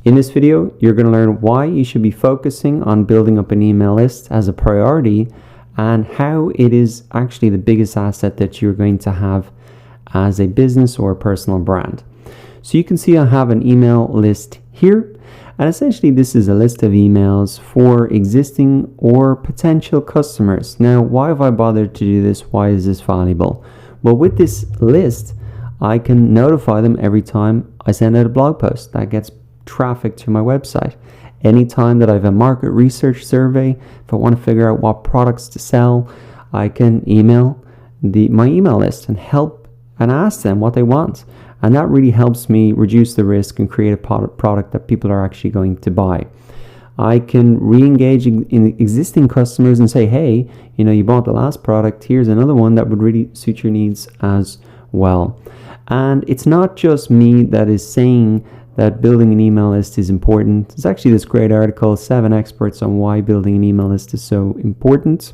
In this video, you're going to learn why you should be focusing on building up an email list as a priority and how it is actually the biggest asset that you're going to have as a business or a personal brand. So you can see I have an email list here, and essentially this is a list of emails for existing or potential customers. Now, why have I bothered to do this? Why is this valuable? Well, with this list, I can notify them every time I send out a blog post that gets traffic to my website. Anytime that I have a market research survey, if I want to figure out what products to sell, I can email my email list and help and ask them what they want. And that really helps me reduce the risk and create a product that people are actually going to buy. I can re-engage in existing customers and say, hey, you bought the last product, here's another one that would really suit your needs as well. And it's not just me that is saying that building an email list is important. There's actually this great article, 7 experts on why building an email list is so important.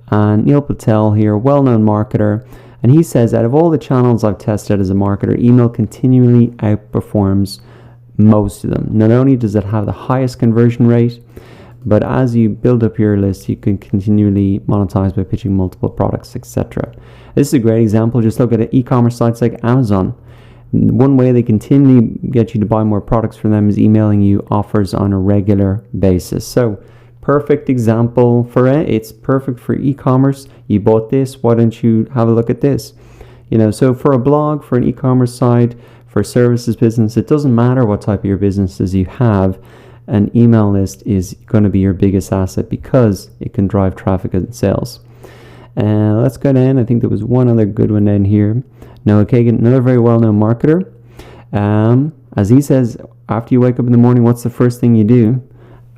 And Neil Patel here, well-known marketer, and he says, out of all the channels I've tested as a marketer, email continually outperforms most of them. Not only does it have the highest conversion rate, but as you build up your list, you can continually monetize by pitching multiple products, etc. This is a great example. Just look at e-commerce sites like Amazon. One way they continually get you to buy more products from them is emailing you offers on a regular basis. So perfect example for it. It's perfect for e-commerce. You bought this, why don't you have a look at this? So for a blog, for an e-commerce site, for a services business, it doesn't matter what type of your businesses you have, an email list is going to be your biggest asset because it can drive traffic and sales. Let's go down. I think there was one other good one down here. Noah Kagan, another very well-known marketer. As he says, after you wake up in the morning, what's the first thing you do?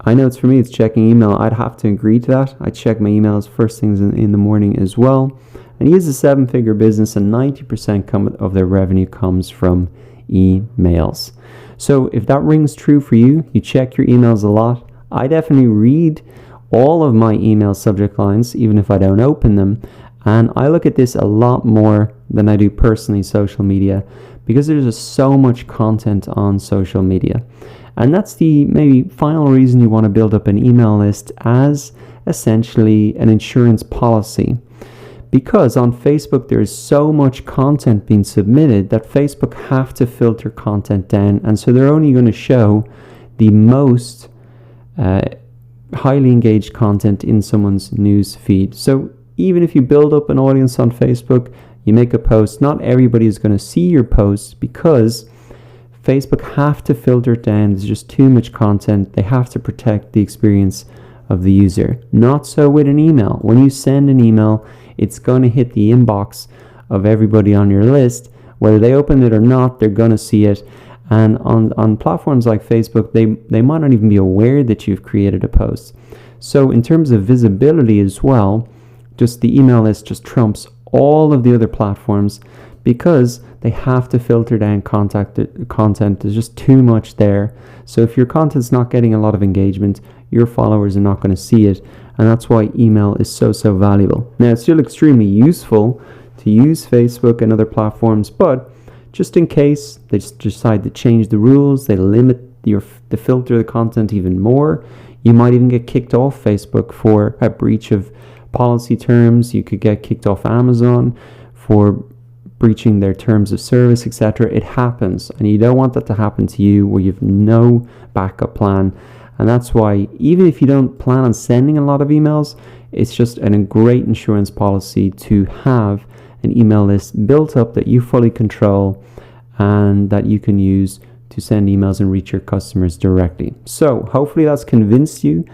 I know it's for me, it's checking email. I'd have to agree to that. I check my emails first things in the morning as well. And he is a 7-figure business, and 90% of their revenue comes from emails. So if that rings true for you, you check your emails a lot. I definitely read all of my email subject lines, even if I don't open them. And I look at this a lot more than I do personally social media, because there's just so much content on social media. And that's the maybe final reason you want to build up an email list as essentially an insurance policy. Because on Facebook, there is so much content being submitted that Facebook have to filter content down. And so they're only going to show the most highly engaged content in someone's news feed. So even if you build up an audience on Facebook, you make a post, not everybody is going to see your posts because Facebook have to filter it down. There's just too much content. They have to protect the experience of the user. Not so with an email. When you send an email, it's going to hit the inbox of everybody on your list. Whether they open it or not, they're going to see it. And on platforms like Facebook, they might not even be aware that you've created a post. So in terms of visibility as well, just the email list just trumps all of the other platforms because they have to filter down content. There's just too much there. So if your content's not getting a lot of engagement, your followers are not going to see it. And that's why email is so valuable. Now, it's still extremely useful to use Facebook and other platforms, but just in case they just decide to change the rules, they limit the filter the content even more, you might even get kicked off Facebook for a breach of policy terms. You could get kicked off Amazon for breaching their terms of service, etc. It happens, and you don't want that to happen to you where you have no backup plan. And that's why even if you don't plan on sending a lot of emails, it's just a great insurance policy to have an email list built up that you fully control and that you can use to send emails and reach your customers directly. So hopefully that's convinced you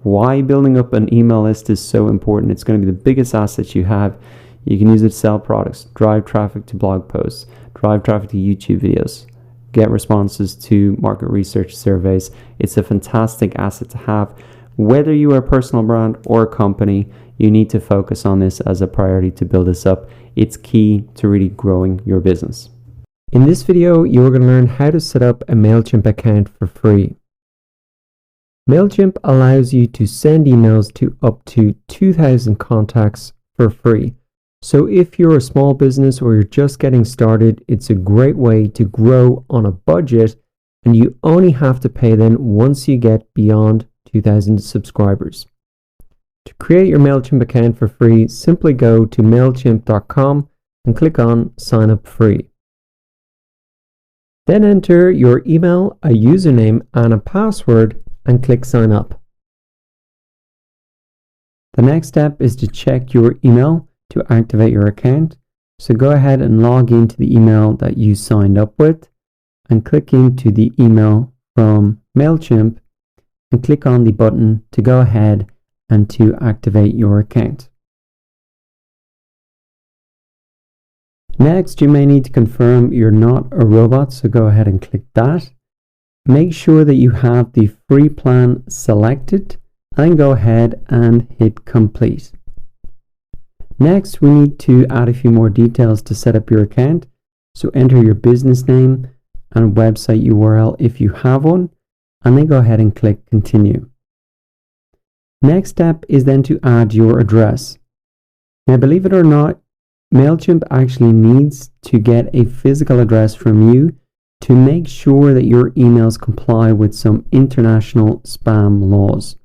why building up an email list is so important. It's going to be the biggest asset you have. You can use it to sell products, drive traffic to blog posts, drive traffic to YouTube videos, get responses to market research surveys. It's a fantastic asset to have. Whether you are a personal brand or a company, you need to focus on this as a priority to build this up. It's key to really growing your business. In this video, you're going to learn how to set up a Mailchimp account for free. Mailchimp allows you to send emails to up to 2,000 contacts for free. So if you're a small business or you're just getting started, it's a great way to grow on a budget and you only have to pay them once you get beyond 2,000 subscribers. To create your Mailchimp account for free, simply go to Mailchimp.com and click on Sign Up Free. Then enter your email, a username, and a password and click Sign Up. The next step is to check your email to activate your account. So go ahead and log into the email that you signed up with and click into the email from Mailchimp and click on the button to go ahead and to activate your account. Next, you may need to confirm you're not a robot, so go ahead and click that. Make sure that you have the free plan selected and go ahead and hit complete. Next, we need to add a few more details to set up your account. So enter your business name and website URL if you have one, and then go ahead and click continue. Next step is then to add your address. Now, believe it or not, Mailchimp actually needs to get a physical address from you to make sure that your emails comply with some international spam laws.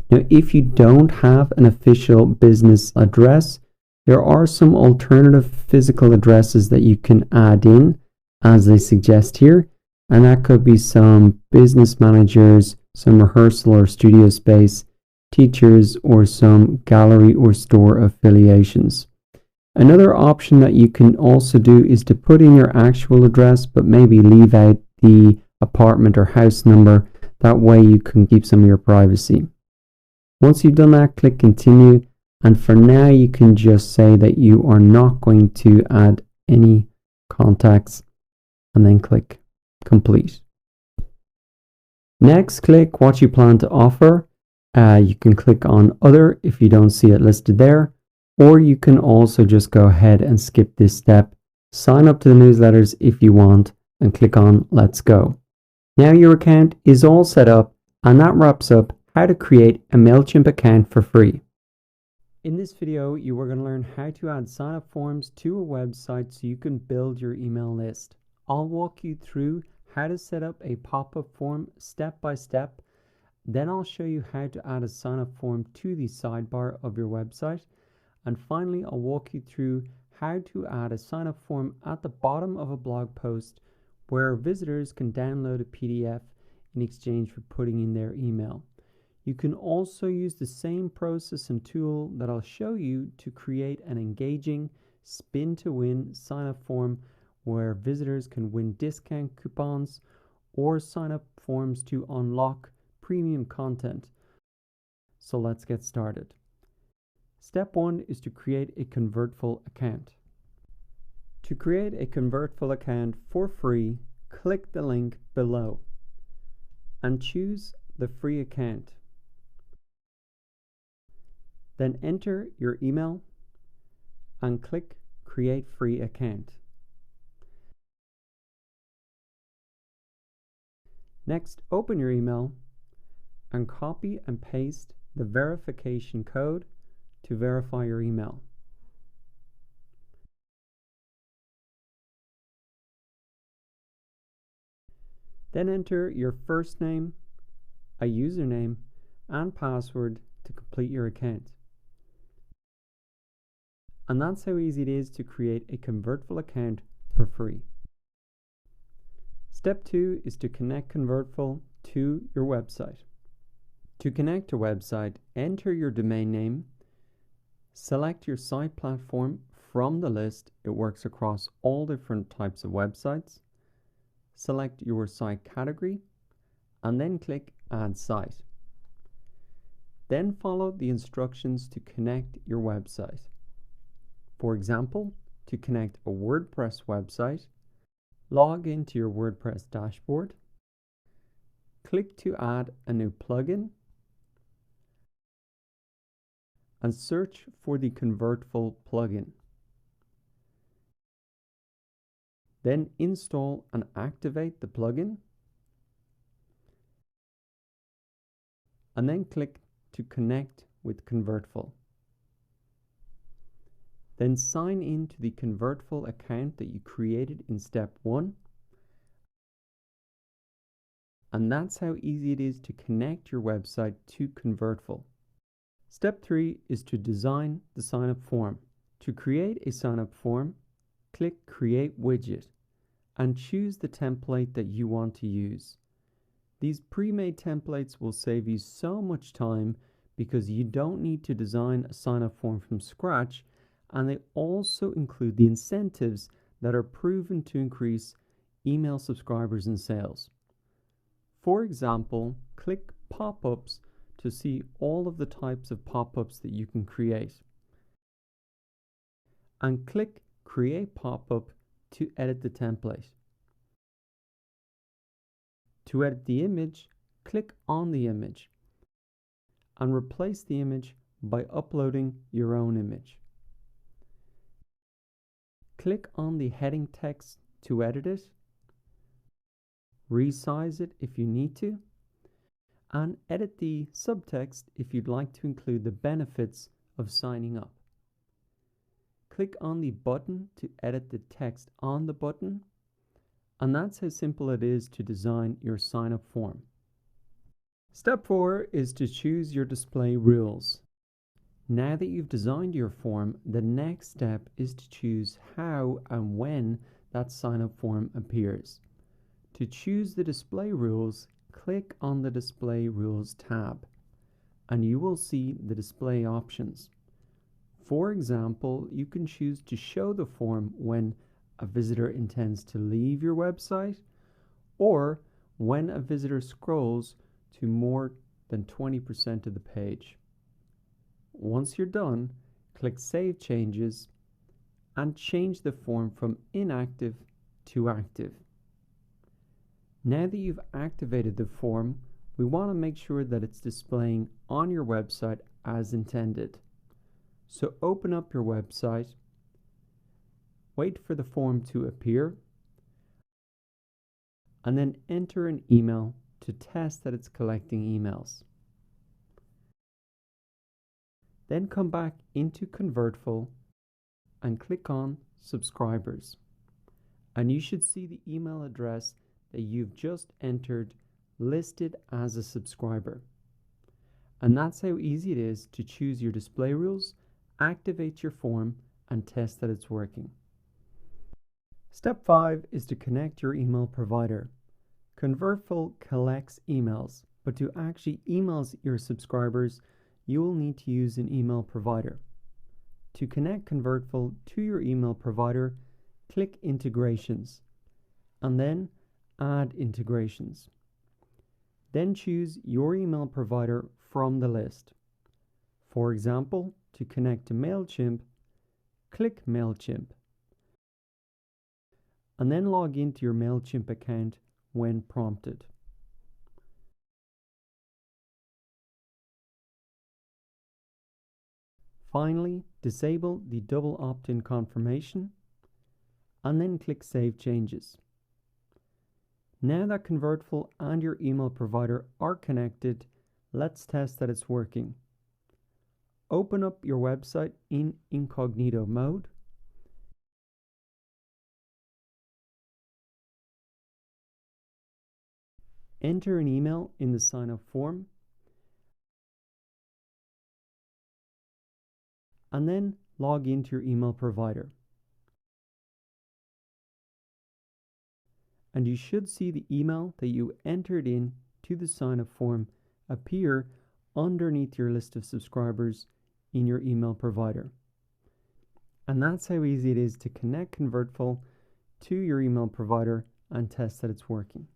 Now, if you don't have an official business address, there are some alternative physical addresses that you can add in, as they suggest here, and that could be some business managers, some rehearsal or studio space, teachers, or some gallery or store affiliations. Another option that you can also do is to put in your actual address, but maybe leave out the apartment or house number. That way you can keep some of your privacy. Once you've done that, click continue. And for now, you can just say that you are not going to add any contacts and then click complete. Next, click what you plan to offer. You can click on other if you don't see it listed there, or you can also just go ahead and skip this step. Sign up to the newsletters if you want and click on let's go. Now your account is all set up, and that wraps up how to create a Mailchimp account for free. In this video, you are going to learn how to add sign-up forms to a website so you can build your email list. I'll walk you through how to set up a pop-up form step by step. Then I'll show you how to add a sign-up form to the sidebar of your website. And finally, I'll walk you through how to add a sign-up form at the bottom of a blog post where visitors can download a PDF in exchange for putting in their email. You can also use the same process and tool that I'll show you to create an engaging spin-to-win sign-up form where visitors can win discount coupons or sign-up forms to unlock premium content. So let's get started. Step 1 is to create a Convertful account. To create a Convertful account for free, click the link below and choose the free account. Then enter your email and click Create Free Account. Next, open your email and copy and paste the verification code to verify your email. Then enter your first name, a username, and password to complete your account. And that's how easy it is to create a Convertful account for free. Step 2 is to connect Convertful to your website. To connect a website, enter your domain name, select your site platform from the list. It works across all different types of websites. Select your site category and then click Add Site. Then follow the instructions to connect your website. For example, to connect a WordPress website, log into your WordPress dashboard, click to add a new plugin, and search for the Convertful plugin. Then install and activate the plugin, and then click to connect with Convertful. Then sign in to the Convertful account that you created in step 1 And that's how easy it is to connect your website to Convertful. Step 3 is to design the sign-up form. To create a sign-up form, click Create Widget and choose the template that you want to use. These pre-made templates will save you so much time because you don't need to design a sign-up form from scratch, and they also include the incentives that are proven to increase email subscribers and sales. For example, click pop-ups to see all of the types of pop-ups that you can create. And click Create Pop-up to edit the template. To edit the image, click on the image and replace the image by uploading your own image. Click on the heading text to edit it, resize it if you need to, and edit the subtext if you'd like to include the benefits of signing up. Click on the button to edit the text on the button, and that's how simple it is to design your sign-up form. Step 4 is to choose your display rules. Now that you've designed your form, the next step is to choose how and when that sign-up form appears. To choose the display rules, click on the Display Rules tab, and you will see the display options. For example, you can choose to show the form when a visitor intends to leave your website, or when a visitor scrolls to more than 20% of the page. Once you're done, click Save Changes and change the form from inactive to active. Now that you've activated the form, we want to make sure that it's displaying on your website as intended. So open up your website, wait for the form to appear, and then enter an email to test that it's collecting emails. Then come back into Convertful and click on Subscribers. And you should see the email address that you've just entered listed as a subscriber. And that's how easy it is to choose your display rules, activate your form, and test that it's working. Step 5 is to connect your email provider. Convertful collects emails, but to actually email your subscribers, you will need to use an email provider. To connect Convertful to your email provider, click Integrations, and then Add Integrations. Then choose your email provider from the list. For example, to connect to Mailchimp, click Mailchimp, and then log into your Mailchimp account when prompted. Finally, disable the double opt-in confirmation and then click Save Changes. Now that Convertful and your email provider are connected, let's test that it's working. Open up your website in incognito mode. Enter an email in the sign-up form, and then log into your email provider. And you should see the email that you entered in to the sign-up form appear underneath your list of subscribers in your email provider. And that's how easy it is to connect Convertful to your email provider and test that it's working.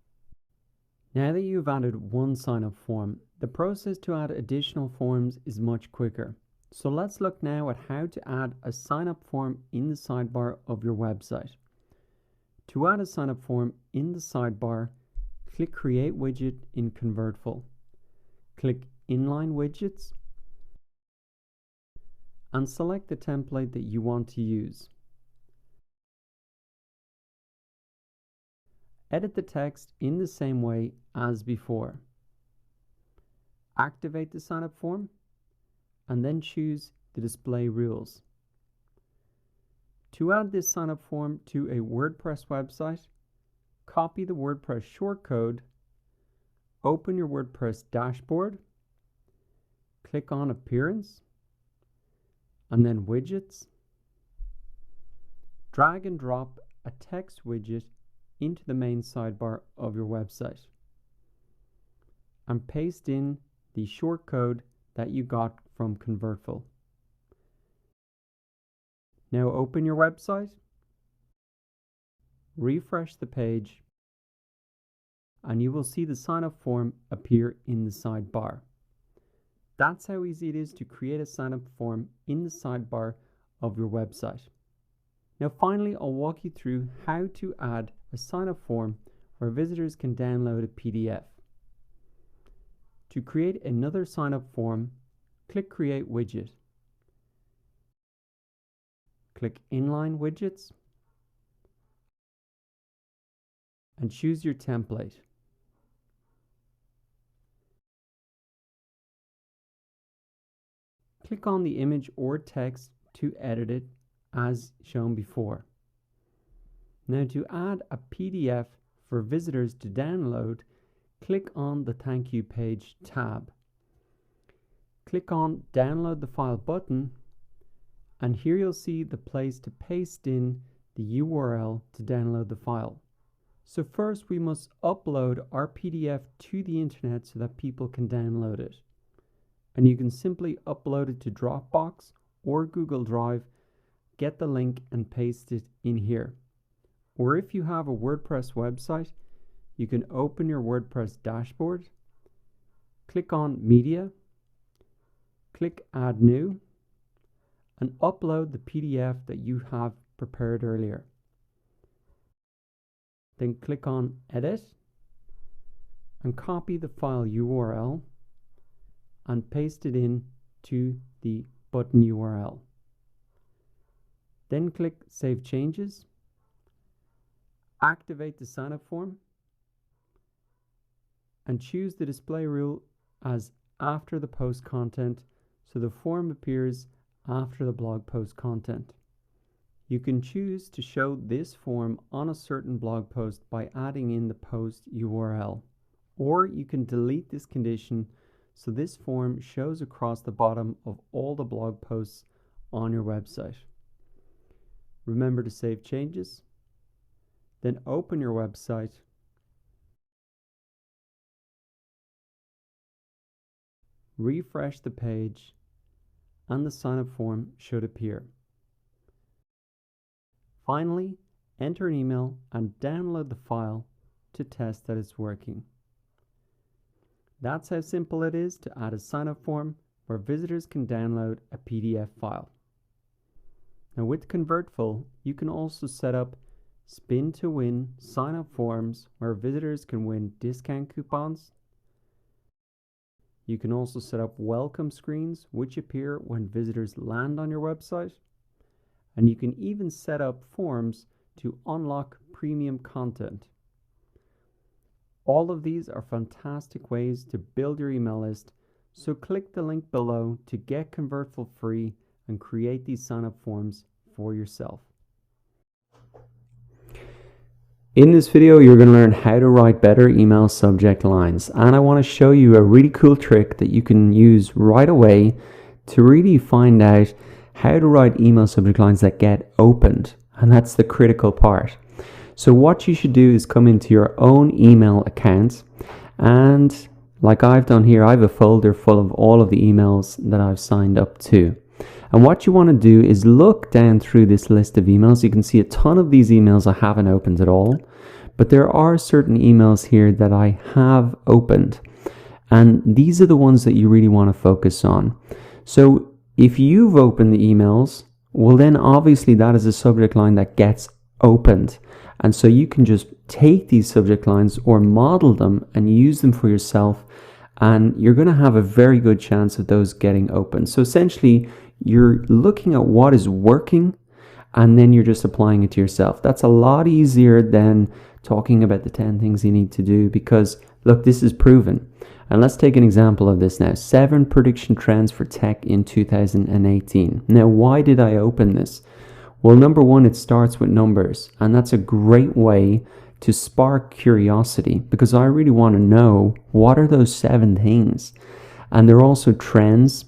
Now that you've added one sign-up form, the process to add additional forms is much quicker. So let's look now at how to add a sign-up form in the sidebar of your website. To add a sign-up form in the sidebar, click Create Widget in Convertful. Click Inline Widgets and select the template that you want to use. Edit the text in the same way as before. Activate the sign-up form and then choose the display rules. To add this sign-up form to a WordPress website, copy the WordPress shortcode open your WordPress dashboard, click on Appearance, and then Widgets. Drag and drop a text widget into the main sidebar of your website and paste in the shortcode that you got from Convertful. Now open your website, refresh the page, and you will see the sign up form appear in the sidebar. That's how easy it is to create a sign up form in the sidebar of your website. Now finally, I'll walk you through how to add a sign up form where visitors can download a PDF. To create another sign up form, click Create Widget. Click Inline Widgets and choose your template. Click on the image or text to edit it as shown before. Now to add a PDF for visitors to download, click on the Thank You Page tab. Click on Download the File button, and here you'll see the place to paste in the URL to download the file. So first we must upload our PDF to the internet so that people can download it. And you can simply upload it to Dropbox or Google Drive, get the link and paste it in here. Or if you have a WordPress website, you can open your WordPress dashboard, click on Media, click Add New, and upload the PDF that you have prepared earlier. Then click on Edit and copy the file URL and paste it in to the button URL. Then click Save Changes, activate the sign up form, and choose the display rule as after the post content so the form appears after the blog post content. You can choose to show this form on a certain blog post by adding in the post URL, or you can delete this condition so this form shows across the bottom of all the blog posts on your website. Remember to save changes, then open your website, refresh the page, and the sign up form should appear. Finally, enter an email and download the file to test that it's working. That's how simple it is to add a sign up form where visitors can download a PDF file. Now with Convertful, you can also set up spin to win sign up forms where visitors can win discount coupons. You can also set up welcome screens which appear when visitors land on your website. And you can even set up forms to unlock premium content. All of these are fantastic ways to build your email list, so click the link below to get Convertful free and create these sign up forms for yourself. In this video, you're going to learn how to write better email subject lines, and I want to show you a really cool trick that you can use right away to really find out how to write email subject lines that get opened, and that's the critical part. So what you should do is come into your own email account, and like I've done here, I have a folder full of all of the emails that I've signed up to. And what you want to do is look down through this list of emails. You can see a ton of these emails I haven't opened at all, but there are certain emails here that I have opened, and these are the ones that you really want to focus on. So if you've opened the emails, well then obviously that is a subject line that gets opened. And so you can just take these subject lines or model them and use them for yourself, and you're going to have a very good chance of those getting opened. So essentially, you're looking at what is working and then you're just applying it to yourself. That's a lot easier than talking about the 10 things you need to do, because look, this is proven. And let's take an example of this now. 7 prediction trends for tech in 2018. Now, why did I open this? Well, number one, it starts with numbers, and that's a great way to spark curiosity, because I really want to know what are those 7 things. And they're also trends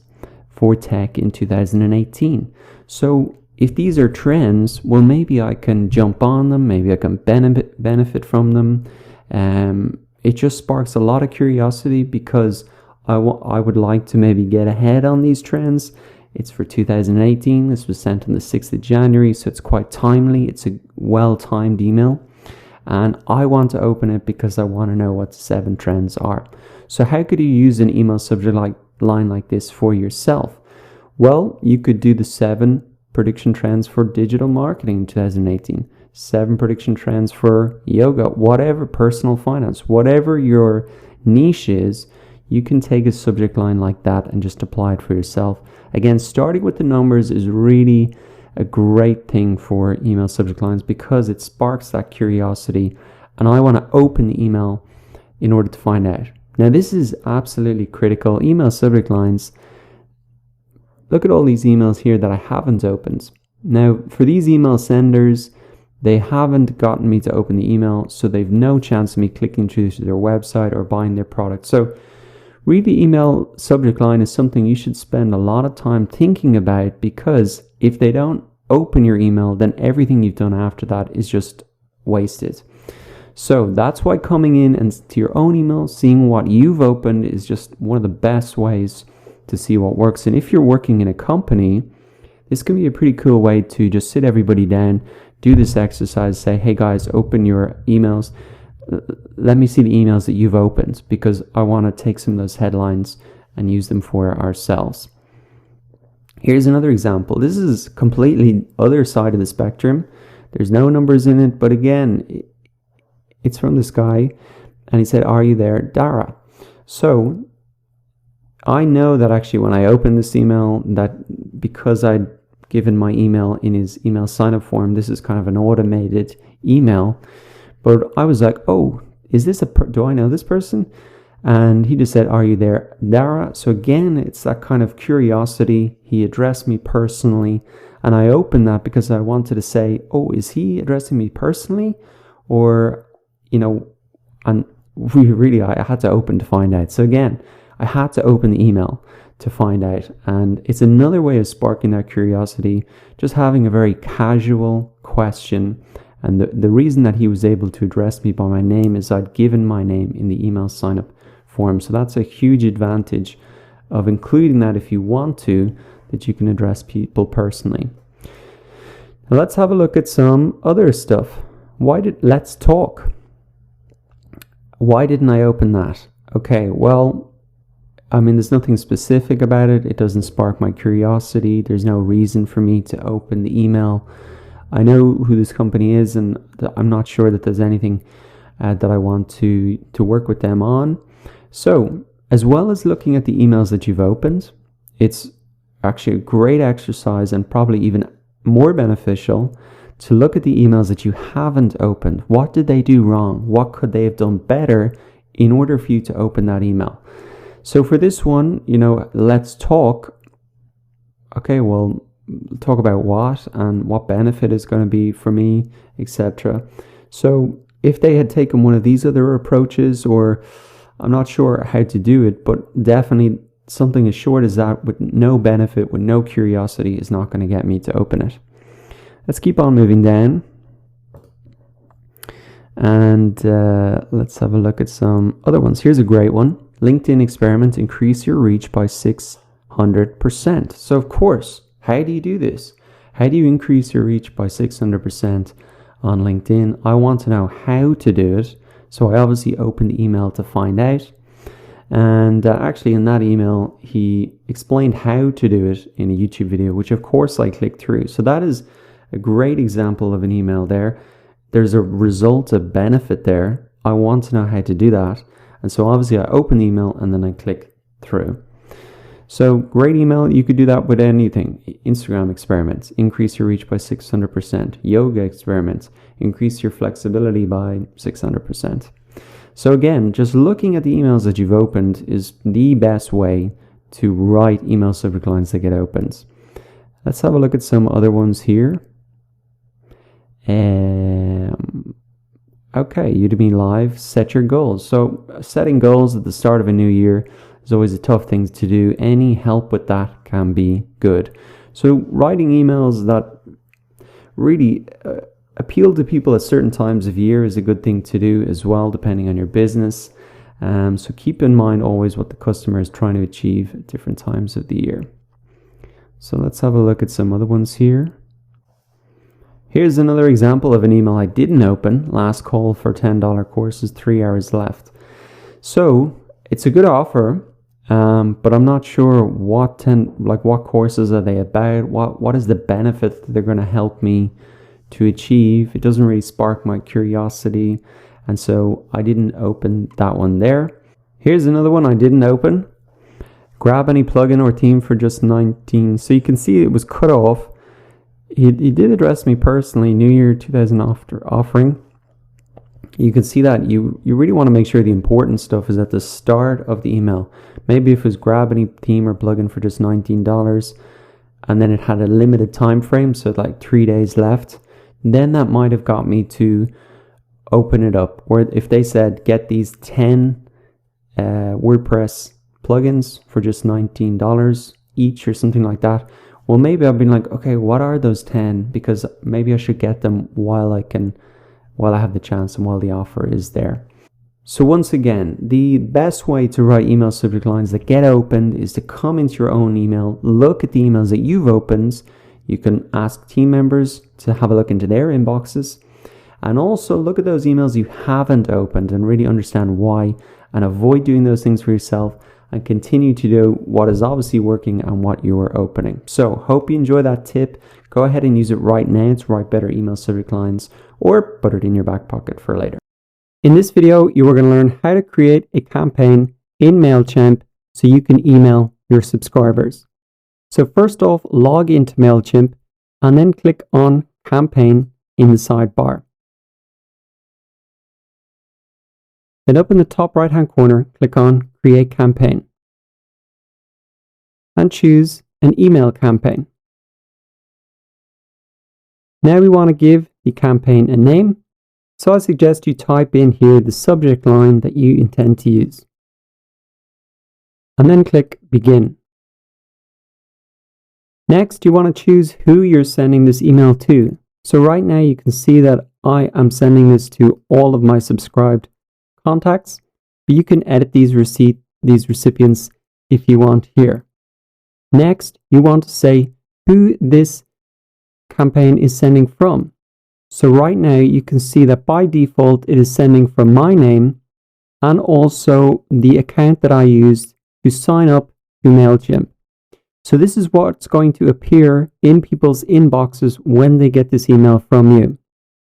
for tech in 2018. So if these are trends, well, maybe I can jump on them, maybe I can benefit from them. It just sparks a lot of curiosity because I would like to maybe get ahead on these trends. It's for 2018. This was sent on the 6th of January, so it's quite timely. It's a well-timed email. And I want to open it because I want to know what the 7 trends are. So how could you use an email subject line like this for yourself? Well, you could do the 7 prediction trends for digital marketing in 2018, 7 prediction trends for yoga, whatever, personal finance, whatever your niche is, you can take a subject line like that and just apply it for yourself. Again, starting with the numbers is really a great thing for email subject lines because it sparks that curiosity, and I want to open the email in order to find out. Now, this is absolutely critical. Email subject lines. Look at all these emails here that I haven't opened. Now, for these email senders, they haven't gotten me to open the email, so they've no chance of me clicking through to their website or buying their product. So really, email subject line is something you should spend a lot of time thinking about, because if they don't open your email, then everything you've done after that is just wasted. So that's why coming in and to your own email, seeing what you've opened is just one of the best ways to see what works. And if you're working in a company, this can be a pretty cool way to just sit everybody down, do this exercise, say, hey guys, open your emails. Let me see the emails that you've opened, because I want to take some of those headlines and use them for ourselves. Here's another example. This is completely other side of the spectrum. There's no numbers in it, but again, it's from this guy, and he said, are you there, Dara? So I know that actually when I opened this email, that because I'd given my email in his email sign-up form, this is kind of an automated email. But I was like, oh, is this do I know this person? And he just said, are you there, Dara? So again, it's that kind of curiosity. He addressed me personally. And I opened that because I wanted to say, oh, is he addressing me personally? Or, and I had to open to find out. So again, I had to open the email to find out. And it's another way of sparking that curiosity, just having a very casual question. And the reason that he was able to address me by my name is I'd given my name in the email sign-up form. So that's a huge advantage of including that if you want to, that you can address people personally. Now let's have a look at some other stuff. Let's talk. Why didn't I open that? Okay, well, there's nothing specific about it. It doesn't spark my curiosity. There's no reason for me to open the email. I know who this company is, and I'm not sure that there's anything that I want to work with them on. So, as well as looking at the emails that you've opened, it's actually a great exercise and probably even more beneficial to look at the emails that you haven't opened. What did they do wrong? What could they have done better in order for you to open that email? So for this one, let's talk. Okay, well, talk about what and what benefit is going to be for me, etc. So if they had taken one of these other approaches, or I'm not sure how to do it, but definitely something as short as that with no benefit, with no curiosity, is not going to get me to open it. Let's keep on moving down. And let's have a look at some other ones. Here's a great one. LinkedIn experiment, increase your reach by 600%. So of course, how do you do this? How do you increase your reach by 600% on LinkedIn? I want to know how to do it. So I obviously opened the email to find out. And actually in that email, he explained how to do it in a YouTube video, which of course I clicked through. So that is a great example of an email there. There's a result, a benefit there. I want to know how to do that. And so obviously I open the email and then I click through. So great email. You could do that with anything. Instagram experiments, increase your reach by 600%. Yoga experiments, increase your flexibility by 600%. So again, just looking at the emails that you've opened is the best way to write email subject lines that get opened. Let's have a look at some other ones here. Okay, Udemy Live, set your goals. So setting goals at the start of a new year is always a tough thing to do. Any help with that can be good. So writing emails that really appeal to people at certain times of year is a good thing to do as well, depending on your business. So keep in mind always what the customer is trying to achieve at different times of the year. So let's have a look at some other ones here. Here's another example of an email I didn't open. Last call for $10 courses, 3 hours left. So it's a good offer, but I'm not sure what courses are they about? What is the benefit that they're going to help me to achieve? It doesn't really spark my curiosity, and so I didn't open that one there. Here's another one I didn't open. Grab any plugin or theme for just $19. So you can see it was cut off. He did address me personally, New Year 2000 offering. You can see that you really want to make sure the important stuff is at the start of the email. Maybe if it was grab any theme or plugin for just $19 and then it had a limited time frame, so like 3 days left, then that might have got me to open it up. Or if they said get these 10 WordPress plugins for just $19 each or something like that, well, maybe I've been like, okay, what are those 10? Because maybe I should get them while I have the chance and while the offer is there. So once again, the best way to write email subject lines that get opened is to come into your own email, look at the emails that you've opened. You can ask team members to have a look into their inboxes, and also look at those emails you haven't opened and really understand why, and avoid doing those things for yourself and continue to do what is obviously working and what you are opening. So hope you enjoy that tip. Go ahead and use it right now to write better email subject lines, or put it in your back pocket for later. In this video, you are going to learn how to create a campaign in Mailchimp so you can email your subscribers. So first off, log into Mailchimp and then click on campaign in the sidebar. Then up in the top right hand corner, click on create campaign and choose an email campaign. Now we want to give the campaign a name, so I suggest you type in here the subject line that you intend to use. And then click begin. Next, you want to choose who you're sending this email to. So right now you can see that I am sending this to all of my subscribed contacts, but you can edit these recipients if you want here. Next, you want to say who this campaign is sending from. So right now you can see that by default it is sending from my name and also the account that I used to sign up to Mailchimp. So this is what's going to appear in people's inboxes when they get this email from you.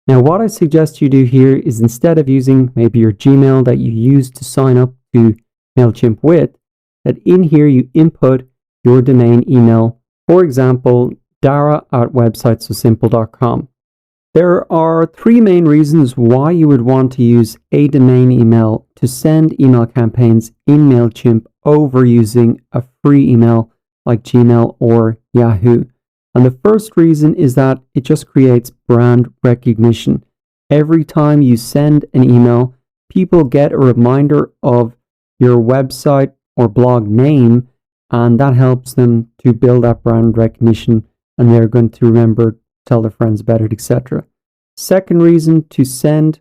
Now what I suggest you do here is, instead of using maybe your Gmail that you use to sign up to Mailchimp with, that in here you input your domain email. For example, dara@websitesosimple.com. There are 3 main reasons why you would want to use a domain email to send email campaigns in Mailchimp over using a free email like Gmail or Yahoo. And the first reason is that it just creates brand recognition. Every time you send an email, people get a reminder of your website or blog name, and that helps them to build that brand recognition, and they're going to remember, tell their friends about it, etc. Second reason to send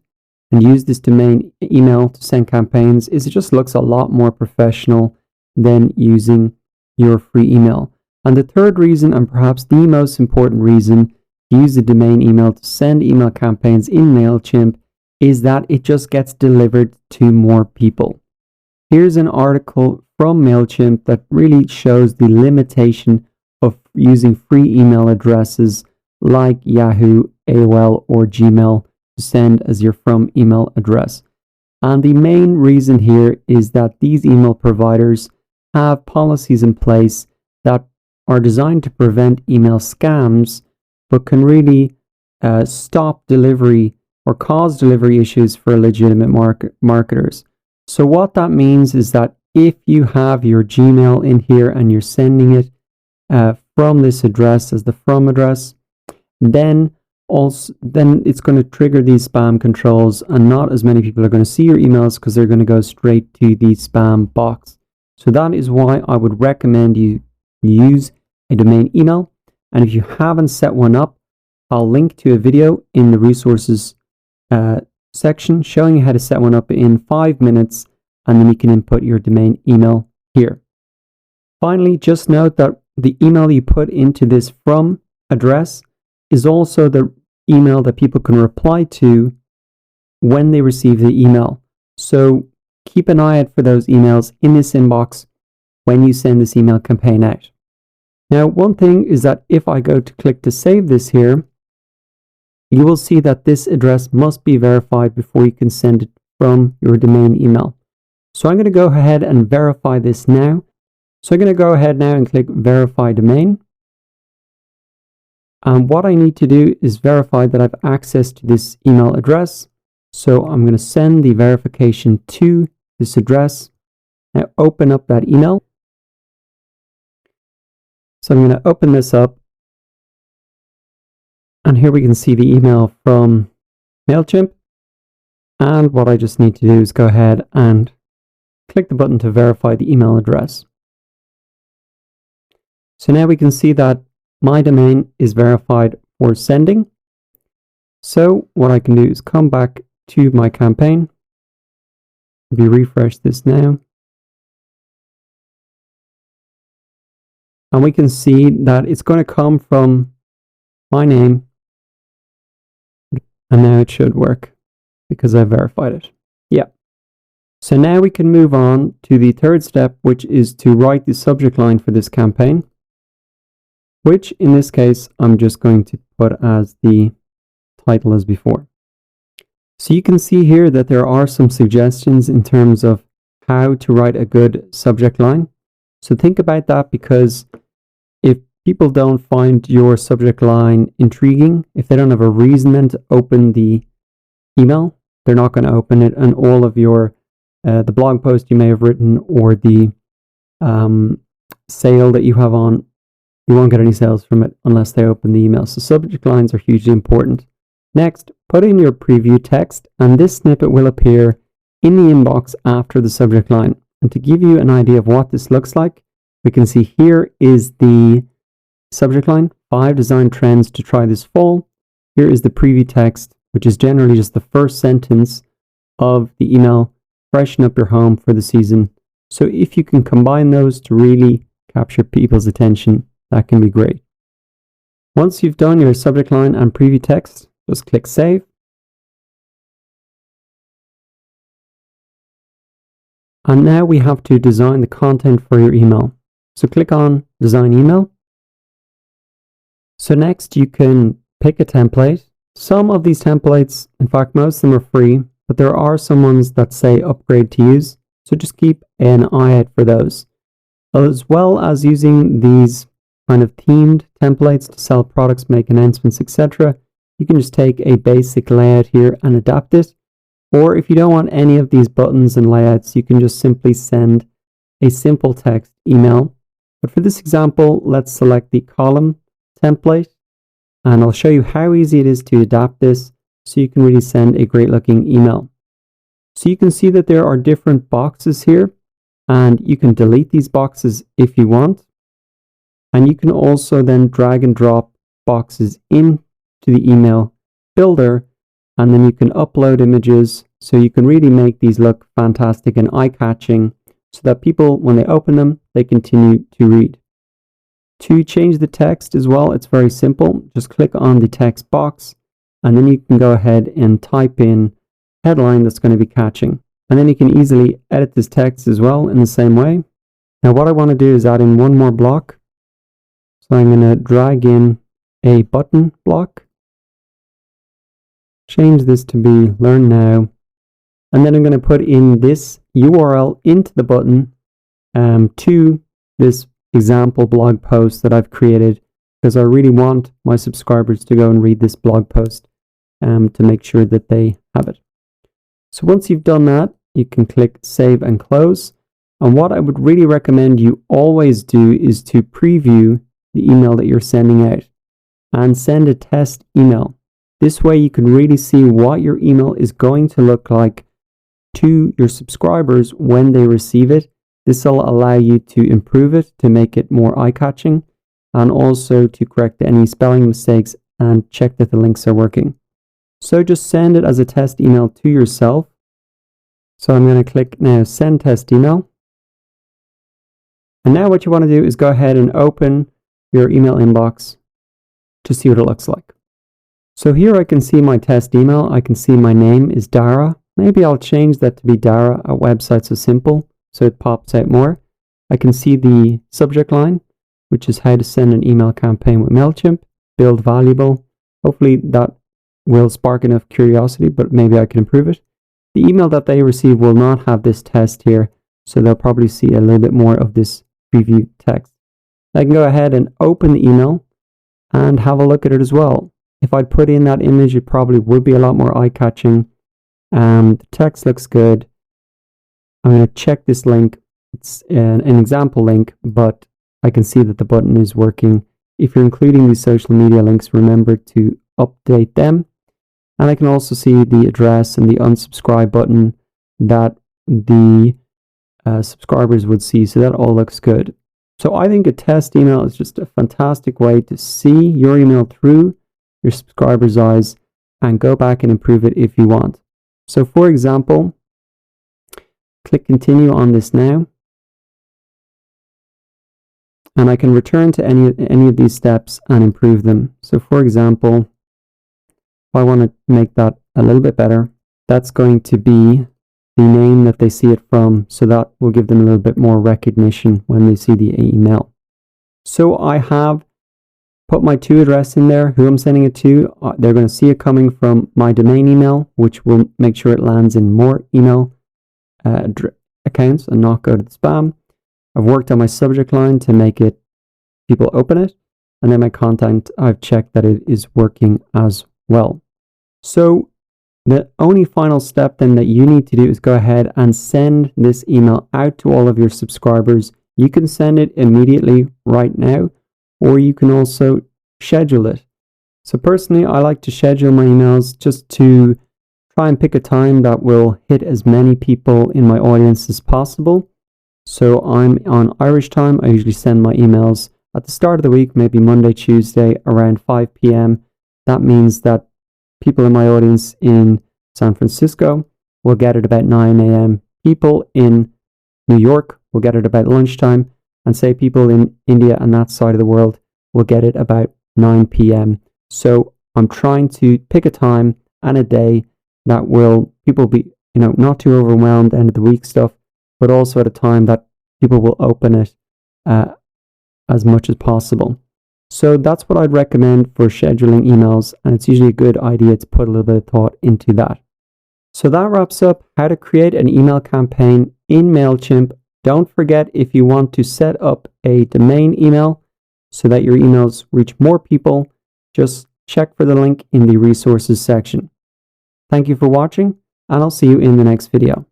and use this domain email to send campaigns is it just looks a lot more professional than using your free email. And the third reason, and perhaps the most important reason to use the domain email to send email campaigns in Mailchimp, is that it just gets delivered to more people. Here's an article from Mailchimp that really shows the limitation of using free email addresses like Yahoo, AOL, or Gmail to send as your from email address. And the main reason here is that these email providers have policies in place that are designed to prevent email scams, but can really stop delivery or cause delivery issues for legitimate marketers. So what that means is that if you have your Gmail in here and you're sending it from this address as the from address, then also then it's going to trigger these spam controls, and not as many people are going to see your emails because they're going to go straight to the spam box. So that is why I would recommend you use a domain email. And if you haven't set one up, I'll link to a video in the resources section showing you how to set one up in 5 minutes, and then you can input your domain email here. Finally, just note that the email you put into this from address is also the email that people can reply to when they receive the email. So keep an eye out for those emails in this inbox when you send this email campaign out. Now, one thing is that if I go to click to save this here, you will see that this address must be verified before you can send it from your domain email. So I'm going to go ahead and verify this now. So I'm going to go ahead now and click verify domain. And what I need to do is verify that I have access to this email address. So I'm going to send the verification to this address. Now open up that email. So I'm going to open this up. And here we can see the email from Mailchimp. And what I just need to do is go ahead and click the button to verify the email address. So now we can see that my domain is verified for sending. So what I can do is come back to my campaign. Maybe refresh this now. And we can see that it's going to come from my name. And now it should work because I verified it. Yeah. So now we can move on to the third step, which is to write the subject line for this campaign, which in this case, I'm just going to put as the title as before. So you can see here that there are some suggestions in terms of how to write a good subject line. So think about that, because if people don't find your subject line intriguing, if they don't have a reason then to open the email, they're not going to open it, and all of your the blog post you may have written or the sale that you have on, you won't get any sales from it unless they open the email. So subject lines are hugely important. Next, put in your preview text, and this snippet will appear in the inbox after the subject line. And to give you an idea of what this looks like, we can see here is the subject line, 5 design trends to try this fall. Here is the preview text, which is generally just the first sentence of the email, freshen up your home for the season. So if you can combine those to really capture people's attention, that can be great. Once you've done your subject line and preview text, just click save. And now we have to design the content for your email. So click on design email. So next you can pick a template. Some of these templates, in fact most of them are free, but there are some ones that say upgrade to use. So just keep an eye out for those. As well as using these kind of themed templates to sell products, make announcements, etc. You can just take a basic layout here and adapt it. Or if you don't want any of these buttons and layouts, you can just simply send a simple text email. But for this example, let's select the column template, and I'll show you how easy it is to adapt this so you can really send a great looking email. So you can see that there are different boxes here, and you can delete these boxes if you want. And you can also then drag and drop boxes into the email builder, and then you can upload images so you can really make these look fantastic and eye-catching so that people, when they open them, they continue to read. To change the text as well, it's very simple. Just click on the text box, and then you can go ahead and type in headline that's going to be catching. And then you can easily edit this text as well in the same way. Now what I want to do is add in one more block. So I'm going to drag in a button block. Change this to be learn now. And then I'm going to put in this URL into the button to this example blog post that I've created, because I really want my subscribers to go and read this blog post to make sure that they have it. So once you've done that, you can click save and close. And what I would really recommend you always do is to preview the email that you're sending out and send a test email. This way you can really see what your email is going to look like to your subscribers when they receive it. This will allow you to improve it, to make it more eye-catching, and also to correct any spelling mistakes and check that the links are working. So just send it as a test email to yourself. So I'm going to click now send test email. And now what you want to do is go ahead and open your email inbox to see what it looks like. So here I can see my test email. I can see my name is Dara. Maybe I'll change that to be Dara at Website So Simple so it pops out more. I can see the subject line, which is how to send an email campaign with Mailchimp, build valuable. Hopefully that will spark enough curiosity, but maybe I can improve it. The email that they receive will not have this test here, so they'll probably see a little bit more of this preview text. I can go ahead and open the email and have a look at it as well. If I'd put in that image, it probably would be a lot more eye-catching. The text looks good. I'm going to check this link. It's an example link, but I can see that the button is working. If you're including these social media links, remember to update them. And I can also see the address and the unsubscribe button that the subscribers would see. So that all looks good. So I think a test email is just a fantastic way to see your email through your subscribers' eyes and go back and improve it if you want. So for example, click continue on this now. And I can return to any of these steps and improve them. So for example, if I want to make that a little bit better, that's going to be the name that they see it from. So that will give them a little bit more recognition when they see the email. So I have put my to address in there, who I'm sending it to. They're going to see it coming from my domain email, which will make sure it lands in more email accounts and not go to the spam. I've worked on my subject line to make it people open it. And then my content, I've checked that it is working as well. So the only final step then that you need to do is go ahead and send this email out to all of your subscribers. You can send it immediately right now, or you can also schedule it. So personally, I like to schedule my emails just to try and pick a time that will hit as many people in my audience as possible. So I'm on Irish time. I usually send my emails at the start of the week, maybe Monday, Tuesday, around 5 p.m. That means that people in my audience in San Francisco will get it about 9 a.m. People in New York will get it about lunchtime. And say people in India and that side of the world will get it about 9 p.m. So I'm trying to pick a time and a day that will people be, not too overwhelmed end of the week stuff, but also at a time that people will open it as much as possible. So that's what I'd recommend for scheduling emails, and it's usually a good idea to put a little bit of thought into that. So that wraps up how to create an email campaign in Mailchimp. Don't forget, if you want to set up a domain email so that your emails reach more people, just check for the link in the resources section. Thank you for watching, and I'll see you in the next video.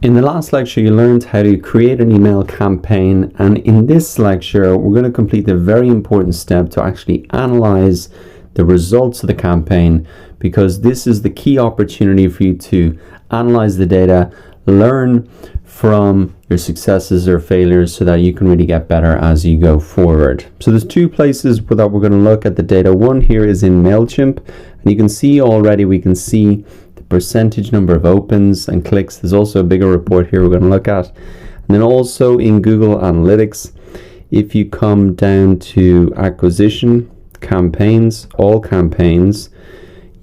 In the last lecture, you learned how to create an email campaign, and in this lecture, we're going to complete the very important step to actually analyze the results of the campaign, because this is the key opportunity for you to analyze the data, learn from your successes or failures so that you can really get better as you go forward. So there's two places that we're going to look at the data. One here is in Mailchimp, and you can see already, we can see the percentage number of opens and clicks. There's also a bigger report here we're going to look at. And then also in Google Analytics, if you come down to acquisition, campaigns, all campaigns,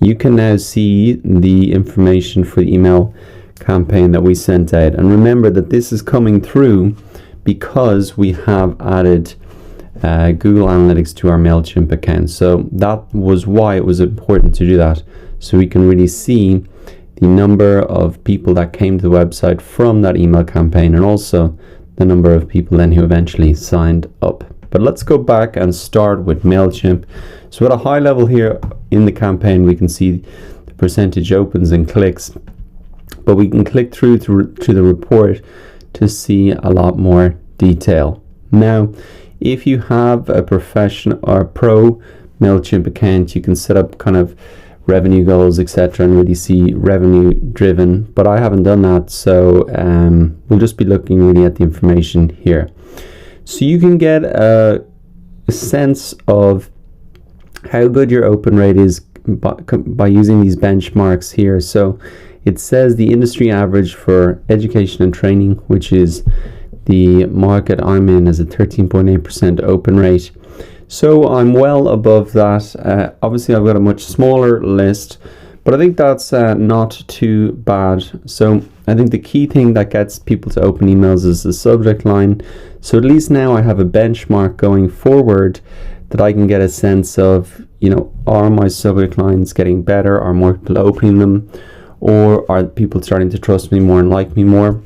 you can now see the information for the email campaign that we sent out. And remember that this is coming through because we have added Google Analytics to our Mailchimp account. So that was why it was important to do that, so we can really see the number of people that came to the website from that email campaign, and also the number of people then who eventually signed up. But let's go back and start with Mailchimp. So at a high level here in the campaign, we can see the percentage opens and clicks, but we can click through to the report to see a lot more detail. Now, if you have a professional or pro Mailchimp account, you can set up kind of revenue goals, etc., and really see revenue driven. But I haven't done that, so we'll just be looking really at the information here. So you can get a sense of how good your open rate is by using these benchmarks here. So it says the industry average for education and training, which is the market I'm in, is a 13.8% open rate. So I'm well above that. Obviously I've got a much smaller list, but I think that's not too bad. So I think the key thing that gets people to open emails is the subject line. So at least now I have a benchmark going forward that I can get a sense of, you know, are my subject lines getting better? Are more people opening them? Or are people starting to trust me more and like me more?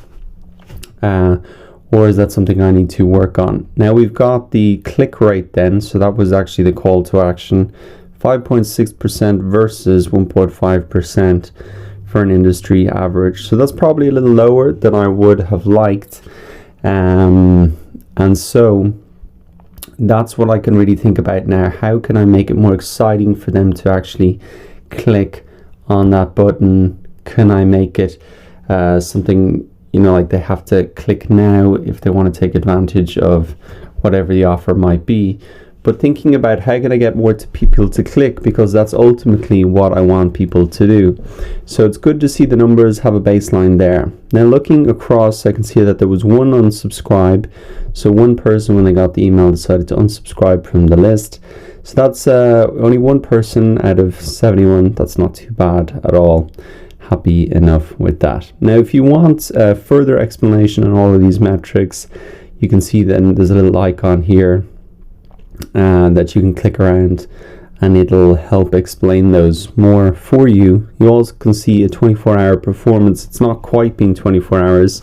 Or is that something I need to work on? Now we've got the click rate then. So that was actually the call to action, 5.6% versus 1.5% for an industry average. So that's probably a little lower than I would have liked. And so that's what I can really think about now. How can I make it more exciting for them to actually click on that button? Can I make it something, you know, like they have to click now if they want to take advantage of whatever the offer might be? But thinking about how can I get more people to click, because that's ultimately what I want people to do. So it's good to see the numbers have a baseline there. Now looking across, I can see that there was one unsubscribe. So one person, when they got the email, decided to unsubscribe from the list. So that's only one person out of 71. That's not too bad at all. Happy enough with that. Now if you want further explanation on all of these metrics, you can see then there's a little icon here that you can click around, and it'll help explain those more for you. You also can see a 24-hour performance. It's not quite been 24 hours.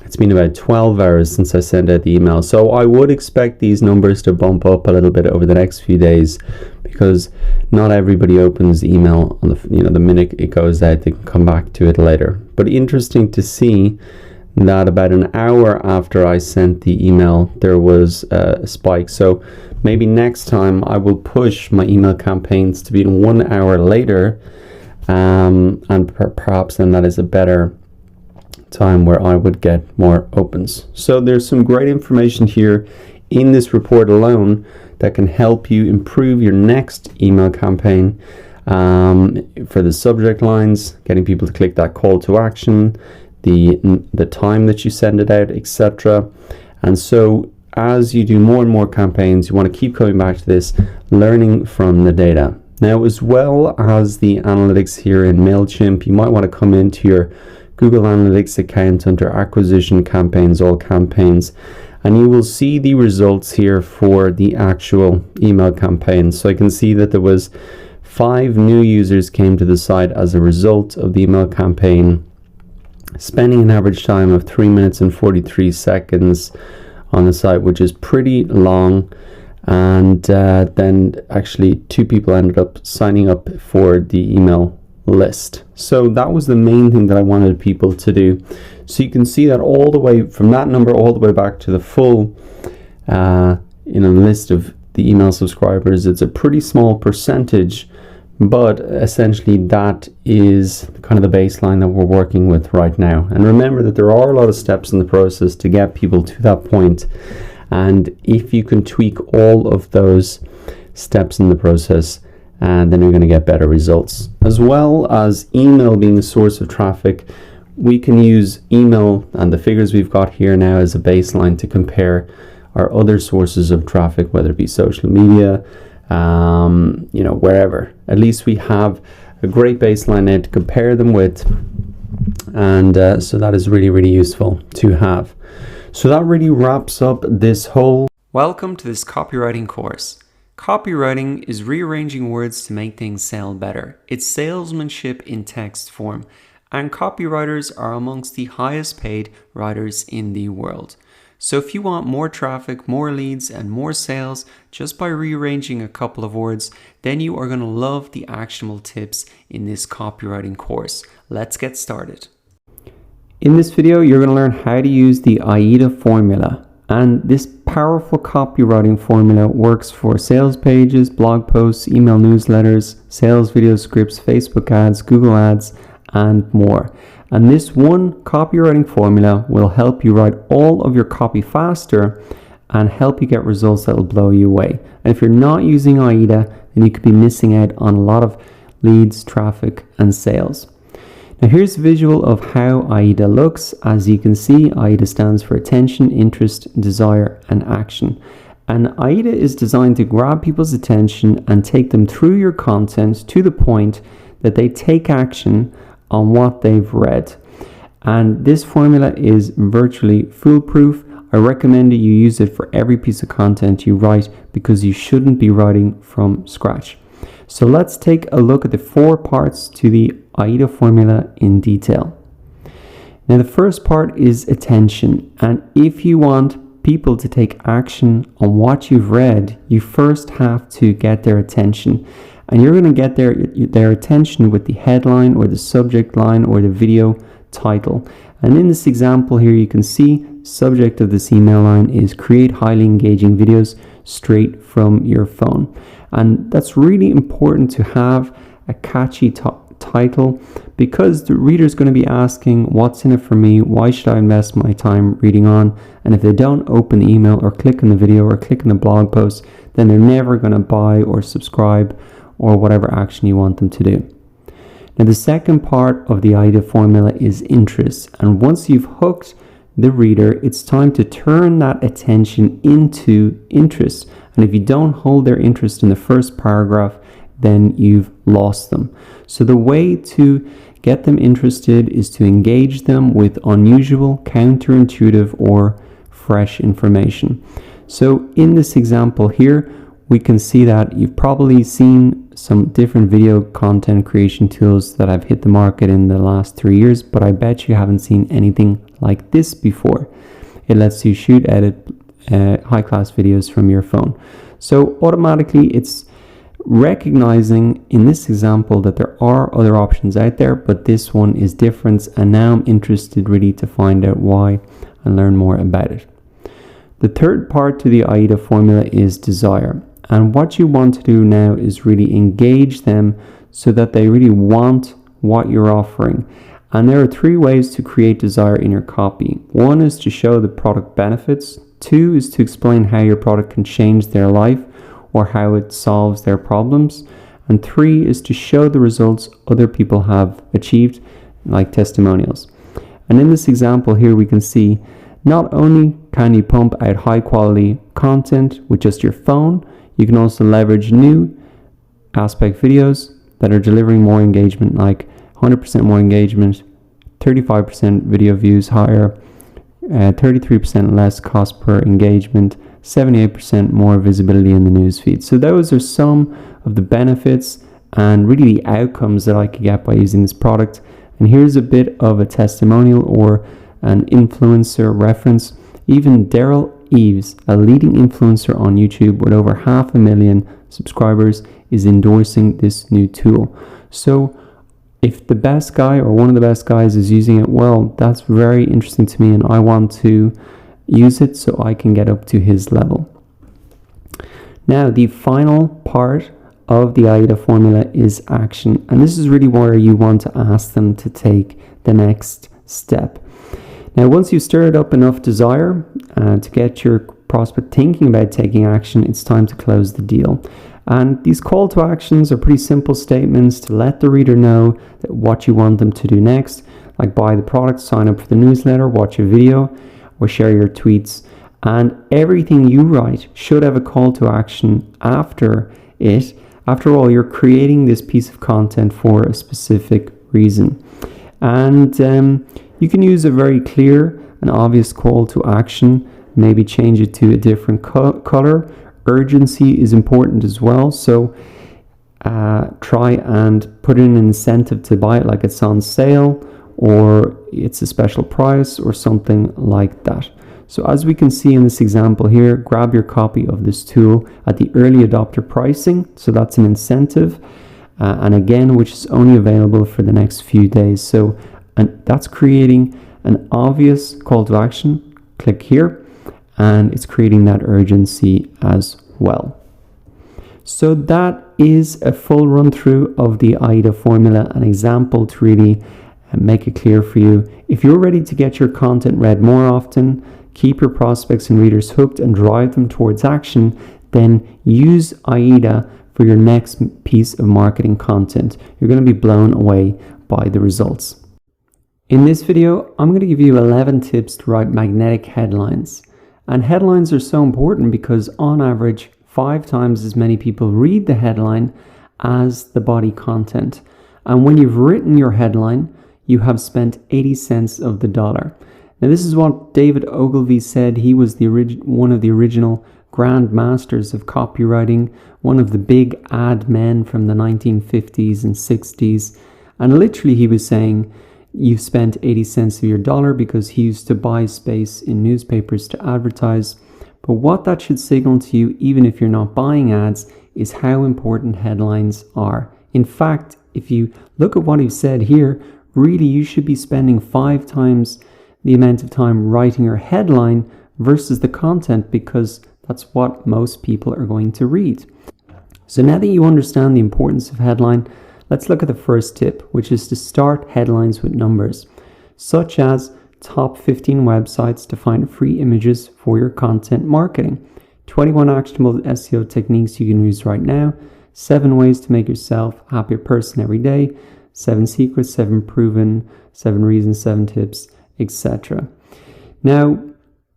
It's been about 12 hours since I sent out the email. So I would expect these numbers to bump up a little bit over the next few days, because not everybody opens the email on the minute it goes out. They can come back to it later. But interesting to see that about an hour after I sent the email, there was a spike. So maybe next time I will push my email campaigns to be 1 hour later, and perhaps then that is a better time where I would get more opens. So there's some great information here in this report alone that can help you improve your next email campaign, for the subject lines, getting people to click that call to action, the time that you send it out, etc. And so as you do more and more campaigns, you want to keep coming back to this, learning from the data. Now, as well as the analytics here in Mailchimp, you might want to come into your Google Analytics account under acquisition campaigns, all campaigns, and you will see the results here for the actual email campaign. So I can see that there was 5 new users came to the site as a result of the email campaign, spending an average time of 3 minutes and 43 seconds on the site, which is pretty long. And then actually 2 people ended up signing up for the email list. So that was the main thing that I wanted people to do. So you can see that all the way from that number all the way back to the full list of the email subscribers. It's a pretty small percentage, but essentially that is kind of the baseline that we're working with right now. And remember that there are a lot of steps in the process to get people to that point. And if you can tweak all of those steps in the process, and then you're going to get better results. As well as email being a source of traffic, we can use email and the figures we've got here now as a baseline to compare our other sources of traffic, whether it be social media, wherever. At least we have a great baseline now to compare them with, and so that is really, really useful to have. So that really wraps up this whole Welcome to this copywriting course. Copywriting is rearranging words to make things sound better. It's salesmanship in text form, and copywriters are amongst the highest paid writers in the world. So if you want more traffic, more leads, and more sales just by rearranging a couple of words, then you are going to love the actionable tips in this copywriting course. Let's get started. In this video, you're going to learn how to use the AIDA formula. And this powerful copywriting formula works for sales pages, blog posts, email newsletters, sales video scripts, Facebook ads, Google ads, and more. And this one copywriting formula will help you write all of your copy faster and help you get results that will blow you away. And if you're not using AIDA, then you could be missing out on a lot of leads, traffic, and sales. Now here's a visual of how AIDA looks. As you can see, AIDA stands for attention, interest, desire, and action. And AIDA is designed to grab people's attention and take them through your content to the point that they take action on what they've read. And this formula is virtually foolproof. I recommend that you use it for every piece of content you write because you shouldn't be writing from scratch. So let's take a look at the 4 parts to the AIDA formula in detail. Now the first part is attention, and if you want people to take action on what you've read, you first have to get their attention. And you're going to get their attention with the headline or the subject line or the video title. And in this example here, you can see subject of this email line is create highly engaging videos straight from your phone. And that's really important to have a catchy title because the reader is going to be asking, what's in it for me? Why should I invest my time reading on? And if they don't open the email or click on the video or click on the blog post, then they're never going to buy or subscribe or whatever action you want them to do. Now the second part of the AIDA formula is interest, and once you've hooked the reader, it's time to turn that attention into interest. And if you don't hold their interest in the first paragraph, then you've lost them. So the way to get them interested is to engage them with unusual, counterintuitive, or fresh information. So in this example here, we can see that you've probably seen some different video content creation tools that have hit the market in the last 3 years, but I bet you haven't seen anything like this before. It lets you shoot, edit high-class videos from your phone. So automatically it's recognizing in this example that there are other options out there, but this one is different, and now I'm interested really to find out why and learn more about it. The third part to the AIDA formula is desire. And what you want to do now is really engage them so that they really want what you're offering. And there are 3 ways to create desire in your copy. 1 is to show the product benefits. 2 is to explain how your product can change their life or how it solves their problems. And 3 is to show the results other people have achieved, like testimonials. And in this example here, we can see not only can you pump out high quality content with just your phone, you can also leverage new aspect videos that are delivering more engagement, like 100% more engagement, 35% video views higher, 33% less cost per engagement, 78% more visibility in the newsfeed. So those are some of the benefits and really the outcomes that I could get by using this product. And here's a bit of a testimonial or an influencer reference. Even Daryl Eves, a leading influencer on YouTube with over 500,000 subscribers, is endorsing this new tool. So if the best guy or one of the best guys is using it, well, that's very interesting to me, and I want to use it so I can get up to his level. Now, the final part of the AIDA formula is action, and this is really where you want to ask them to take the next step. Now, once you've stirred up enough desire to get your prospect thinking about taking action, it's time to close the deal. And these call to actions are pretty simple statements to let the reader know that what you want them to do next, like buy the product, sign up for the newsletter, watch a video, or share your tweets. And everything you write should have a call to action after it. After all, you're creating this piece of content for a specific reason. And you can use a very clear and obvious call to action, maybe change it to a different color. Urgency is important as well, so try and put in an incentive to buy it, like it's on sale or it's a special price or something like that. So as we can see in this example here, grab your copy of this tool at the early adopter pricing, so that's an incentive, and again, which is only available for the next few days. And that's creating an obvious call to action. Click here, and it's creating that urgency as well. So that is a full run through of the AIDA formula, an example to really make it clear for you. If you're ready to get your content read more often, keep your prospects and readers hooked and drive them towards action, then use AIDA for your next piece of marketing content. You're going to be blown away by the results. In this video, I'm going to give you 11 tips to write magnetic headlines. And headlines are so important because on average, 5 times as many people read the headline as the body content. And when you've written your headline, you have spent 80 cents of the dollar. Now, this is what David Ogilvy said. He was one of the original grand masters of copywriting, one of the big ad men from the 1950s and 60s. And literally he was saying, you've spent 80 cents of your dollar, because he used to buy space in newspapers to advertise. But what that should signal to you, even if you're not buying ads, is how important headlines are. In fact, if you look at what he said here, really you should be spending 5 times the amount of time writing your headline versus the content, because that's what most people are going to read. So now that you understand the importance of headline, let's look at the first tip, which is to start headlines with numbers, such as top 15 websites to find free images for your content marketing, 21 actionable SEO techniques you can use right now, 7 ways to make yourself a happier person every day, 7 secrets, 7 proven, 7 reasons, 7 tips, etc. Now,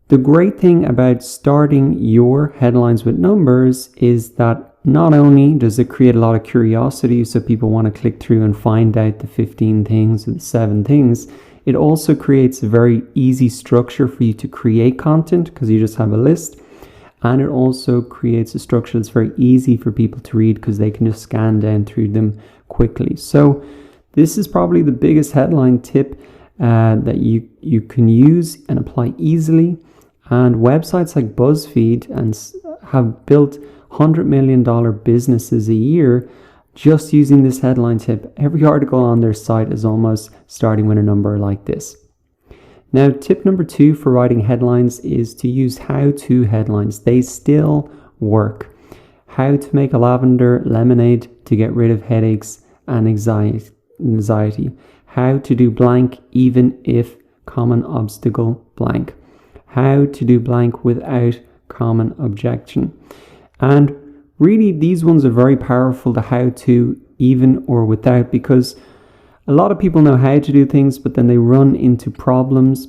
the great thing about starting your headlines with numbers is that not only does it create a lot of curiosity, so people want to click through and find out the 15 things or the 7 things, it also creates a very easy structure for you to create content because you just have a list. And it also creates a structure that's very easy for people to read because they can just scan down through them quickly. So this is probably the biggest headline tip that you can use and apply easily. And websites like BuzzFeed have built $100 million businesses a year just using this headline tip. Every article on their site is almost starting with a number like this. Now, tip number 2 for writing headlines is to use how-to headlines. They still work. How to make a lavender lemonade to get rid of headaches and anxiety. How to do blank even if common obstacle blank. How to do blank without common objection. And really, these ones are very powerful, the how to, even or without, because a lot of people know how to do things, but then they run into problems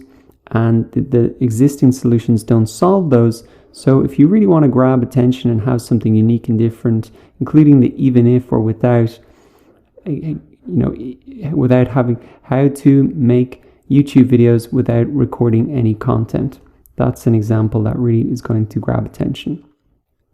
and the existing solutions don't solve those. So if you really want to grab attention and have something unique and different, including the even if or without, without having how to make YouTube videos without recording any content. That's an example that really is going to grab attention.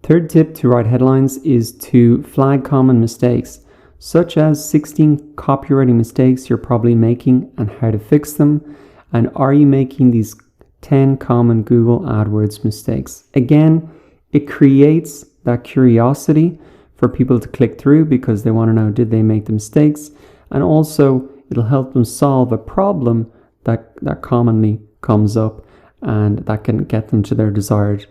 Third tip to write headlines is to flag common mistakes, such as 16 copywriting mistakes you're probably making and how to fix them. And are you making these 10 common Google AdWords mistakes? Again, it creates that curiosity for people to click through because they want to know, did they make the mistakes? And also it'll help them solve a problem that commonly comes up and that can get them to their desired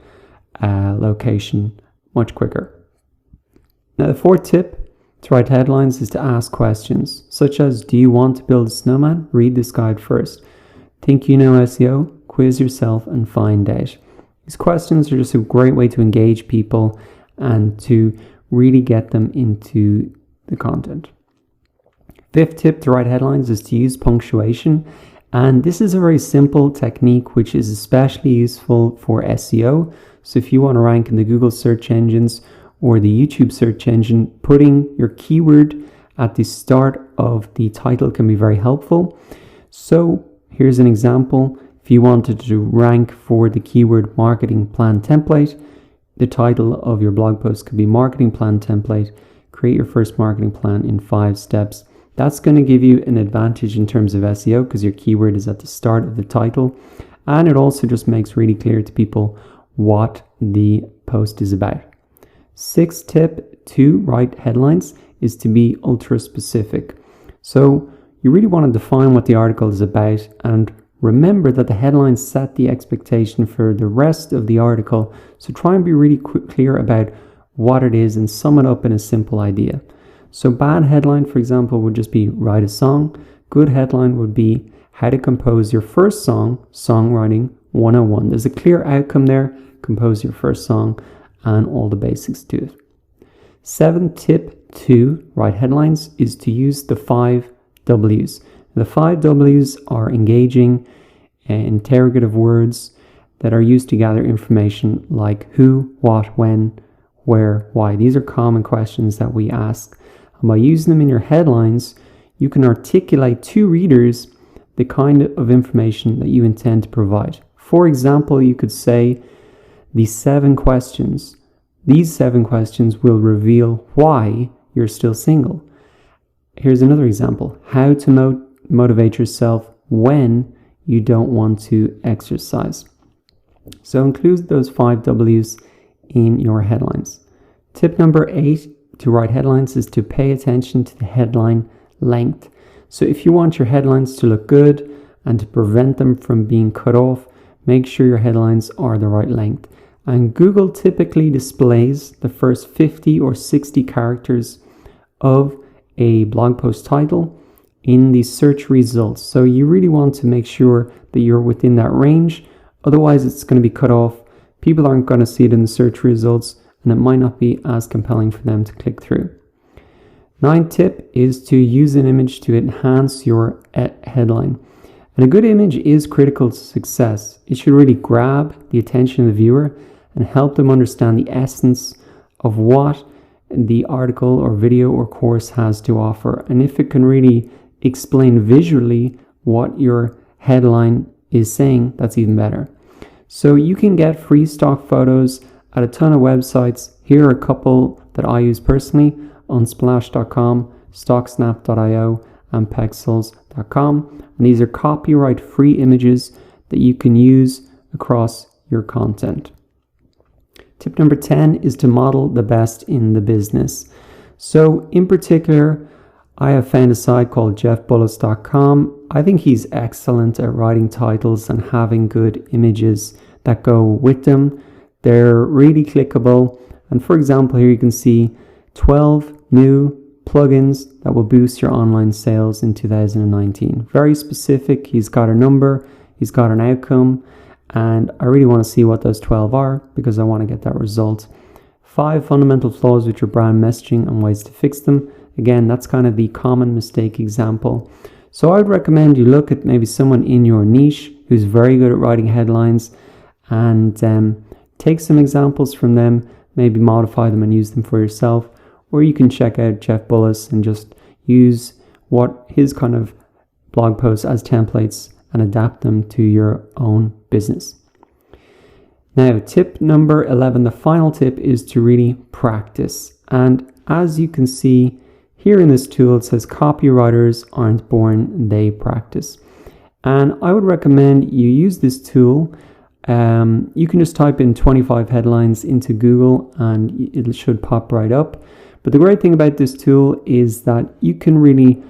location much quicker. Now, the fourth tip to write headlines is to ask questions, such as, do you want to build a snowman? Read this guide first. Think you know SEO? Quiz yourself and find out. These questions are just a great way to engage people and to really get them into the content. Fifth tip to write headlines is to use punctuation. And this is a very simple technique which is especially useful for SEO. So if you want to rank in the Google search engines or the YouTube search engine, putting your keyword at the start of the title can be very helpful. So here's an example. If you wanted to rank for the keyword marketing plan template, the title of your blog post could be marketing plan template. Create your first marketing plan in 5 steps. That's going to give you an advantage in terms of SEO because your keyword is at the start of the title. And it also just makes really clear to people what the post is about. Sixth tip to write headlines is to be ultra specific. So you really want to define what the article is about and remember that the headlines set the expectation for the rest of the article. So try and be really clear about what it is and sum it up in a simple idea. So bad headline, for example, would just be write a song. Good headline would be how to compose your first song, songwriting 101. There's a clear outcome there. Compose your first song and all the basics to it. 7th tip to write headlines is to use the 5 W's. The 5 W's are engaging, interrogative words that are used to gather information like who, what, when, where, why. These are common questions that we ask. And by using them in your headlines, you can articulate to readers the kind of information that you intend to provide. For example, you could say these 7 questions will reveal why you're still single. Here's another example. How to motivate yourself when you don't want to exercise. So include those 5 W's in your headlines. Tip number 8 to write headlines is to pay attention to the headline length. So if you want your headlines to look good and to prevent them from being cut off, make sure your headlines are the right length. And Google typically displays the first 50 or 60 characters of a blog post title in the search results. So you really want to make sure that you're within that range. Otherwise, it's going to be cut off. People aren't going to see it in the search results, and it might not be as compelling for them to click through. 9th tip is to use an image to enhance your headline. And a good image is critical to success. It should really grab the attention of the viewer and help them understand the essence of what the article or video or course has to offer. And if it can really explain visually what your headline is saying, that's even better. So you can get free stock photos at a ton of websites. Here are a couple that I use personally: Unsplash.com, Stocksnap.io, and Pexels.com. And these are copyright free images that you can use across your content. Tip number 10 is to model the best in the business. So in particular, I have found a site called jeffbullis.com. I think he's excellent at writing titles and having good images that go with them. They're really clickable. And for example, here you can see 12 new plugins that will boost your online sales in 2019. Very specific. He's got a number, he's got an outcome, and I really want to see what those 12 are because I want to get that result. 5 fundamental flaws with your brand messaging and ways to fix them. Again, that's kind of the common mistake example. So I'd recommend you look at maybe someone in your niche who's very good at writing headlines and take some examples from them, maybe modify them and use them for yourself. Or you can check out Jeff Bullis and just use what his kind of blog posts as templates and adapt them to your own business. Now, tip number 11, the final tip, is to really practice. And as you can see here in this tool, it says copywriters aren't born, they practice. And I would recommend you use this tool. You can just type in 25 headlines into Google and it should pop right up. But the great thing about this tool is that you can really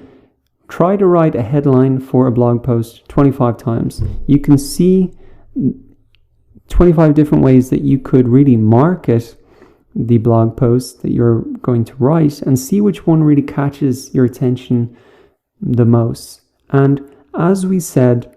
try to write a headline for a blog post 25 times. You can see 25 different ways that you could really market the blog post that you're going to write and see which one really catches your attention the most. And as we said,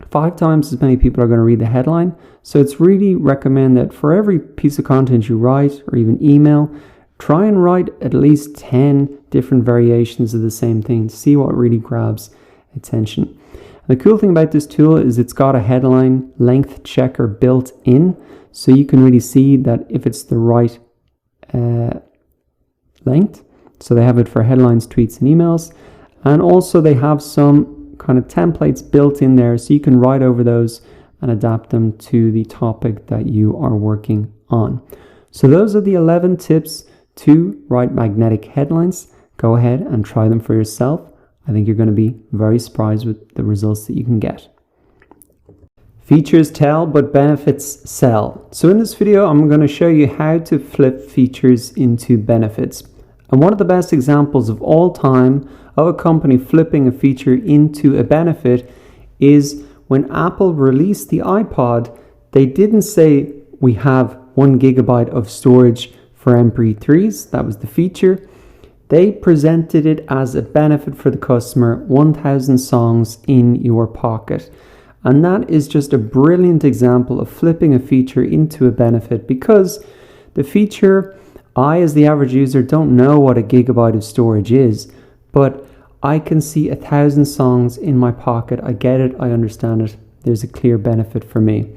5 times as many people are going to read the headline. So it's really recommend that for every piece of content you write or even email, try and write at least 10 different variations of the same thing to see what really grabs attention. And the cool thing about this tool is it's got a headline length checker built in, so you can really see that if it's the right length. So they have it for headlines, tweets, and emails. And also they have some kind of templates built in there, so you can write over those and adapt them to the topic that you are working on. So those are the 11 tips to write magnetic headlines. Go ahead and try them for yourself. I think you're going to be very surprised with the results that you can get. Features tell, but benefits sell. So in this video, I'm going to show you how to flip features into benefits. And one of the best examples of all time of a company flipping a feature into a benefit is when Apple released the iPod, they didn't say we have 1 gigabyte of storage for MP3s. That was the feature. They presented it as a benefit for the customer, 1,000 songs in your pocket. And that is just a brilliant example of flipping a feature into a benefit, because the feature, I as the average user don't know what a gigabyte of storage is, but I can see 1,000 songs in my pocket. I get it, I understand it. There's a clear benefit for me.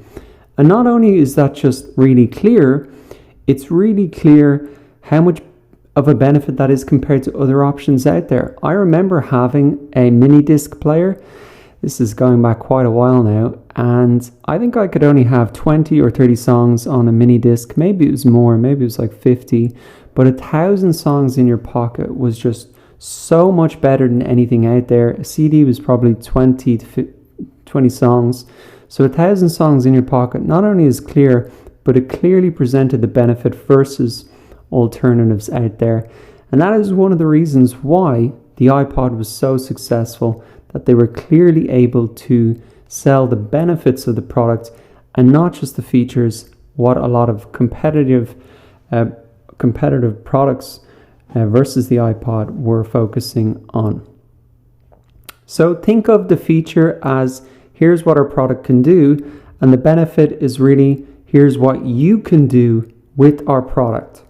And not only is that just really clear, it's really clear how much of a benefit that is compared to other options out there. I remember having a mini disc player. This is going back quite a while now, and I think I could only have 20 or 30 songs on a mini disc. Maybe it was more, maybe it was like 50, but 1,000 songs in your pocket was just so much better than anything out there. A CD was probably 20 songs. So 1,000 songs in your pocket not only is clear, but it clearly presented the benefit versus alternatives out there. And that is one of the reasons why the iPod was so successful, that they were clearly able to sell the benefits of the product and not just the features, what a lot of competitive products versus the iPod were focusing on. So think of the feature as here's what our product can do, and the benefit is really here's what you can do with our product.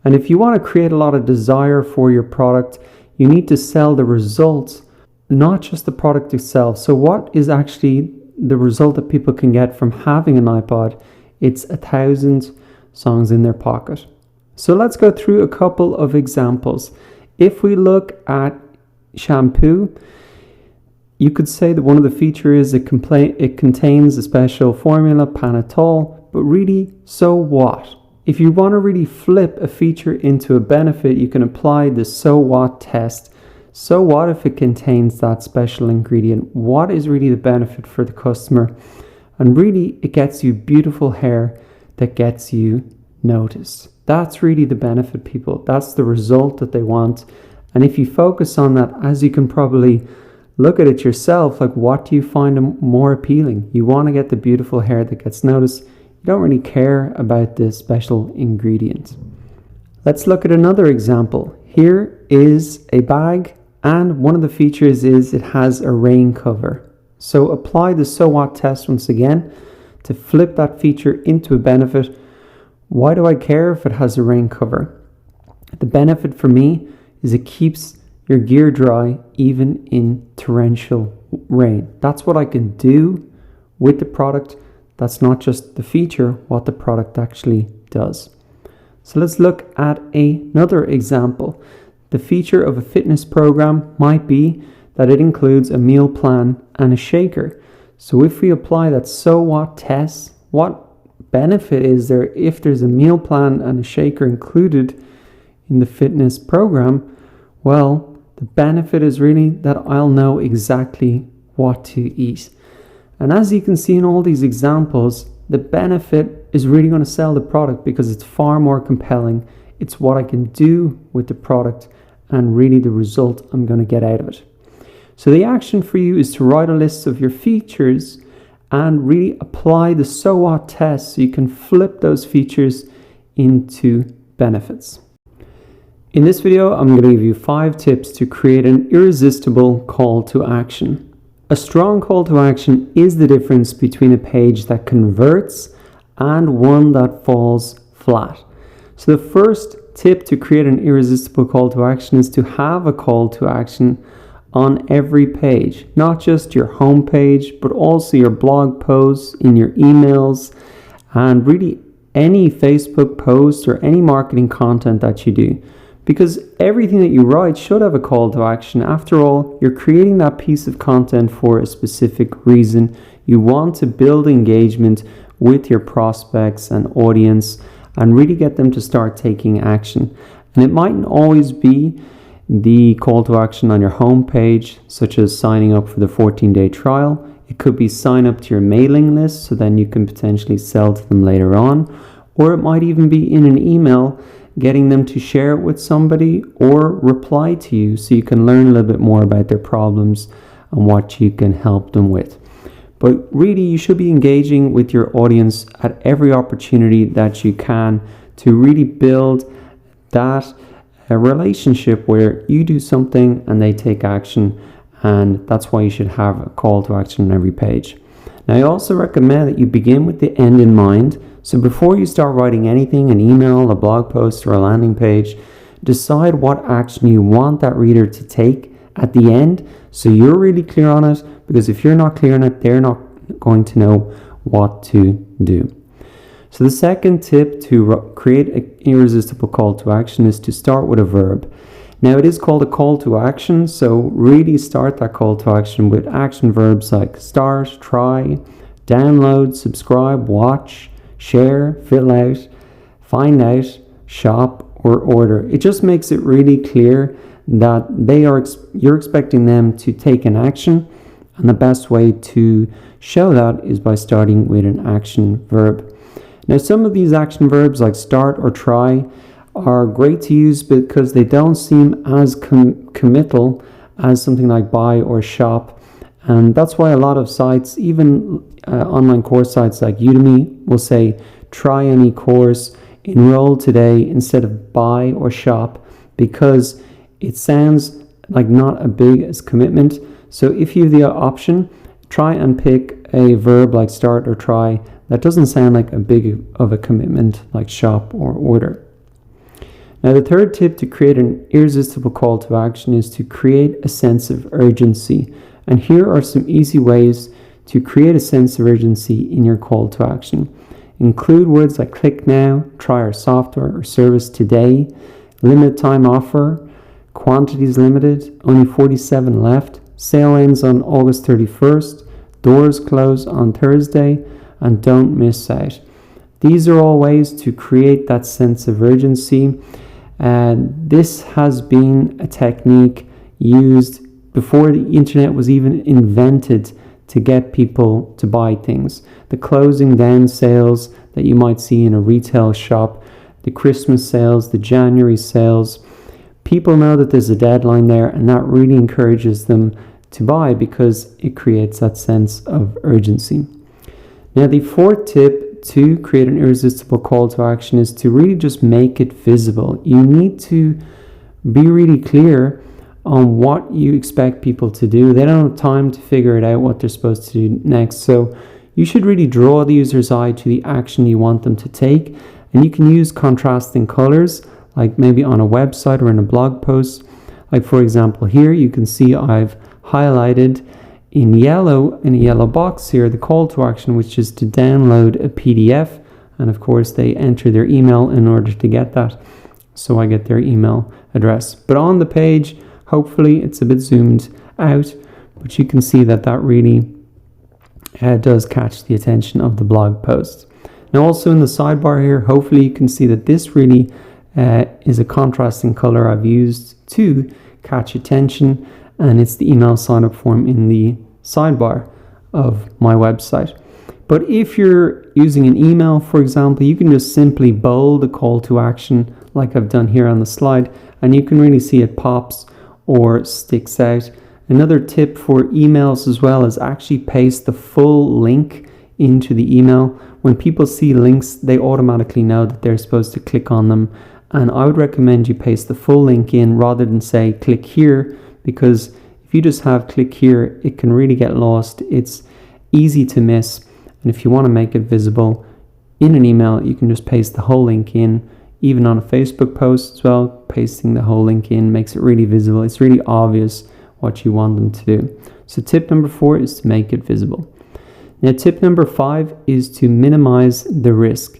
And if you want to create a lot of desire for your product, you need to sell the results, not just the product itself. So what is actually the result that people can get from having an iPod? It's 1,000 songs in their pocket. So let's go through a couple of examples. If we look at shampoo, you could say that one of the features is it contains a special formula, Panadol, but really, so what? If you want to really flip a feature into a benefit, you can apply the so what test. So what if it contains that special ingredient? What is really the benefit for the customer? And really, it gets you beautiful hair that gets you noticed. That's really the benefit, people. That's the result that they want. And if you focus on that, as you can probably look at it yourself, like what do you find more appealing? You want to get the beautiful hair that gets noticed. You don't really care about this special ingredient. Let's look at another example. Here is a bag, and one of the features is it has a rain cover. So apply the so what test once again to flip that feature into a benefit. Why do I care if it has a rain cover? The benefit for me is it keeps your gear dry even in torrential rain. That's what I can do with the product. That's not just the feature, what the product actually does. So let's look at another example. The feature of a fitness program might be that it includes a meal plan and a shaker. So if we apply that so what test, what benefit is there if there's a meal plan and a shaker included in the fitness program? Well, the benefit is really that I'll know exactly what to eat. And as you can see in all these examples, the benefit is really going to sell the product because it's far more compelling. It's what I can do with the product and really the result I'm going to get out of it. So the action for you is to write a list of your features and really apply the so what test so you can flip those features into benefits. In this video, I'm going to give you 5 tips to create an irresistible call to action. A strong call to action is the difference between a page that converts and one that falls flat. So the first tip to create an irresistible call to action is to have a call to action on every page, not just your home page, but also your blog posts, in your emails, and really any Facebook post or any marketing content that you do. Because everything that you write should have a call to action. After all, you're creating that piece of content for a specific reason. You want to build engagement with your prospects and audience and really get them to start taking action. And it mightn't always be the call to action on your homepage, such as signing up for the 14-day trial. It could be sign up to your mailing list so then you can potentially sell to them later on. Or it might even be in an email, getting them to share it with somebody or reply to you so you can learn a little bit more about their problems and what you can help them with. But really, you should be engaging with your audience at every opportunity that you can to really build that relationship where you do something and they take action. And that's why you should have a call to action on every page. Now, I also recommend that you begin with the end in mind. So before you start writing anything, an email, a blog post, or a landing page, decide what action you want that reader to take at the end, so you're really clear on it, because if you're not clear on it, they're not going to know what to do. So the second tip to create an irresistible call to action is to start with a verb. Now, it is called a call to action, so really start that call to action with action verbs like start, try, download, subscribe, watch, share, fill out, find out, shop, or order. It just makes it really clear that you're expecting them to take an action, and the best way to show that is by starting with an action verb. Now, some of these action verbs like start or try are great to use because they don't seem as committal as something like buy or shop, and that's why a lot of sites, even online course sites like Udemy, will say try any course, enroll today instead of buy or shop, because it sounds like not a big as commitment. So if you have the option, try and pick a verb like start or try that doesn't sound like a big of a commitment like shop or order. Now, the third tip to create an irresistible call to action is to create a sense of urgency. And here are some easy ways to create a sense of urgency in your call to action. Include words like click now, try our software or service today, limited time offer, quantities limited, only 47 left, sale ends on August 31st, doors close on Thursday, and don't miss out. These are all ways to create that sense of urgency. This has been a technique used before the internet was even invented to get people to buy things. The closing down sales that you might see in a retail shop, the Christmas sales, the January sales. People know that there's a deadline there, and that really encourages them to buy because it creates that sense of urgency. Now, the fourth tip to create an irresistible call to action is to really just make it visible. You need to be really clear on what you expect people to do. They don't have time to figure it out what they're supposed to do next. So you should really draw the user's eye to the action you want them to take. And you can use contrasting colors, like maybe on a website or in a blog post. Like for example, here you can see I've highlighted in yellow, in a yellow box here, the call to action, which is to download a PDF. And of course, they enter their email in order to get that. So I get their email address. But on the page, hopefully it's a bit zoomed out, but you can see that that really does catch the attention of the blog post. Now also in the sidebar here, hopefully you can see that this really is a contrasting color I've used to catch attention, and it's the email sign up form in the sidebar of my website. But if you're using an email, for example, you can just simply bold the call to action like I've done here on the slide, and you can really see it pops or sticks out. Another tip for emails as well is actually paste the full link into the email. When people see links, they automatically know that they're supposed to click on them. And I would recommend you paste the full link in rather than say click here, because if you just have click here, it can really get lost. It's easy to miss. And if you want to make it visible in an email, you can just paste the whole link in. Even on a Facebook post as well, pasting the whole link in makes it really visible. It's really obvious what you want them to do. So tip number 4 is to make it visible. Now tip number 5 is to minimize the risk.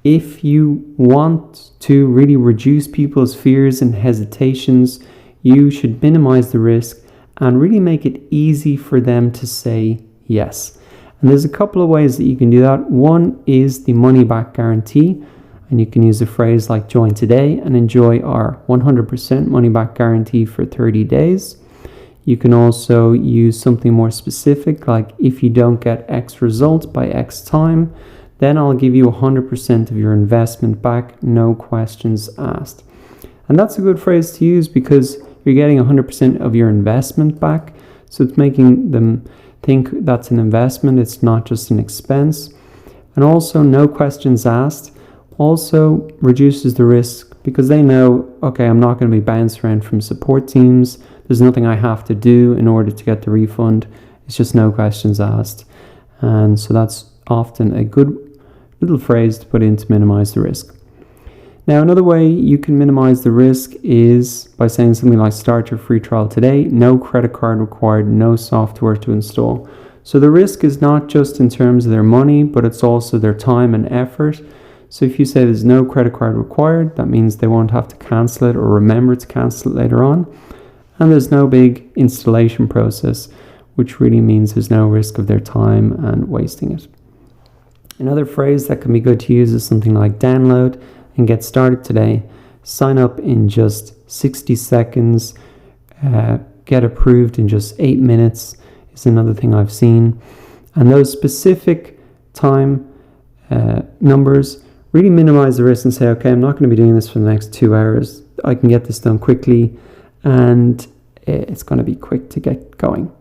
If you want to really reduce people's fears and hesitations, you should minimize the risk and really make it easy for them to say yes. And there's a couple of ways that you can do that. One is the money back guarantee. And you can use a phrase like join today and enjoy our 100% money back guarantee for 30 days. You can also use something more specific, like if you don't get X results by X time, then I'll give you 100% of your investment back, no questions asked. And that's a good phrase to use because you're getting 100% of your investment back. So it's making them think that's an investment. It's not just an expense. And also, no questions asked also reduces the risk, because they know, okay, I'm not going to be bounced around from support teams. There's nothing I have to do in order to get the refund. It's just no questions asked. And so that's often a good little phrase to put in to minimize the risk. Now, another way you can minimize the risk is by saying something like, start your free trial today, no credit card required, no software to install. So the risk is not just in terms of their money, but it's also their time and effort. So if you say there's no credit card required, that means they won't have to cancel it or remember to cancel it later on. And there's no big installation process, which really means there's no risk of their time and wasting it. Another phrase that can be good to use is something like download and get started today. Sign up in just 60 seconds, get approved in just 8 minutes is another thing I've seen. And those specific time numbers really minimize the risk and say, okay, I'm not going to be doing this for the next 2 hours. I can get this done quickly and it's going to be quick to get going.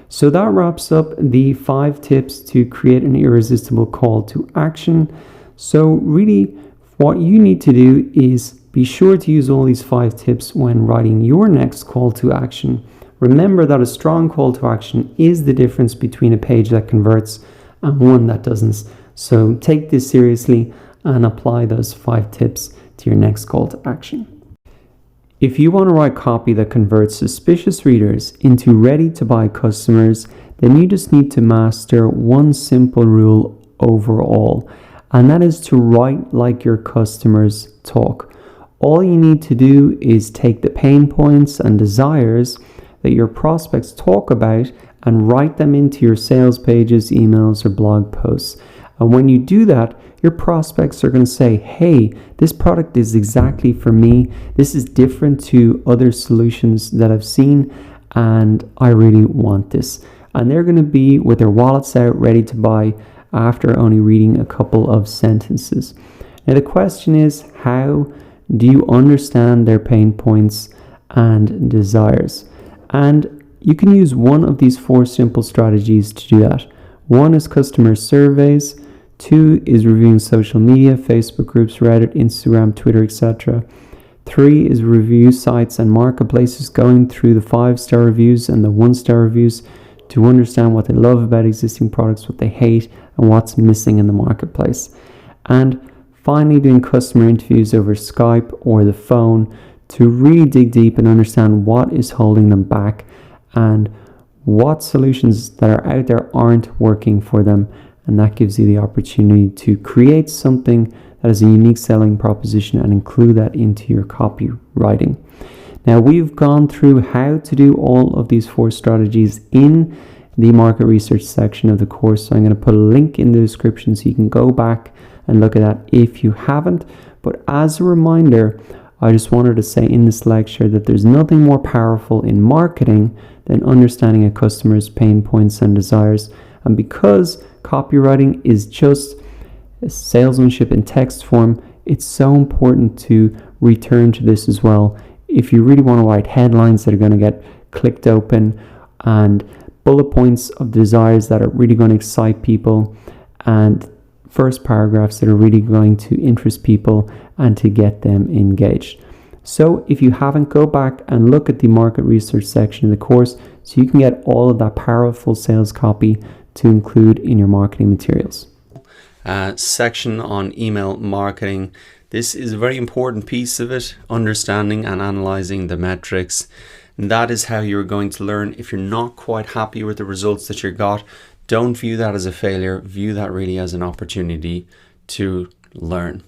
So that wraps up the 5 tips to create an irresistible call to action. So really, what you need to do is be sure to use all these 5 tips when writing your next call to action. Remember that a strong call to action is the difference between a page that converts and one that doesn't. So take this seriously and apply those 5 tips to your next call to action. If you want to write copy that converts suspicious readers into ready-to-buy customers, then you just need to master one simple rule overall, and that is to write like your customers talk. All you need to do is take the pain points and desires that your prospects talk about and write them into your sales pages, emails, or blog posts. And when you do that, your prospects are going to say, hey, this product is exactly for me. This is different to other solutions that I've seen, and I really want this. And they're going to be with their wallets out, ready to buy after only reading a couple of sentences. Now, the question is, how do you understand their pain points and desires? And you can use one of these 4 simple strategies to do that. 1 is customer surveys. 2 is reviewing social media, Facebook groups, Reddit, Instagram, Twitter, etc. 3 is review sites and marketplaces, going through the 5-star reviews and the 1-star reviews to understand what they love about existing products, what they hate, and what's missing in the marketplace. And finally, doing customer interviews over Skype or the phone to really dig deep and understand what is holding them back and what solutions that are out there aren't working for them. And that gives you the opportunity to create something that is a unique selling proposition and include that into your copywriting. Now, we've gone through how to do all of these 4 strategies in the market research section of the course. So I'm going to put a link in the description so you can go back and look at that if you haven't. But as a reminder, I just wanted to say in this lecture that there's nothing more powerful in marketing than understanding a customer's pain points and desires. And because copywriting is just salesmanship in text form, it's so important to return to this as well. If you really want to write headlines that are going to get clicked open and bullet points of desires that are really going to excite people and first paragraphs that are really going to interest people and to get them engaged. So if you haven't, go back and look at the market research section of the course so you can get all of that powerful sales copy to include in your marketing materials. Section on email marketing. This is a very important piece of it, understanding and analyzing the metrics. And that is how you're going to learn. If you're not quite happy with the results that you got, don't view that as a failure. View that really as an opportunity to learn.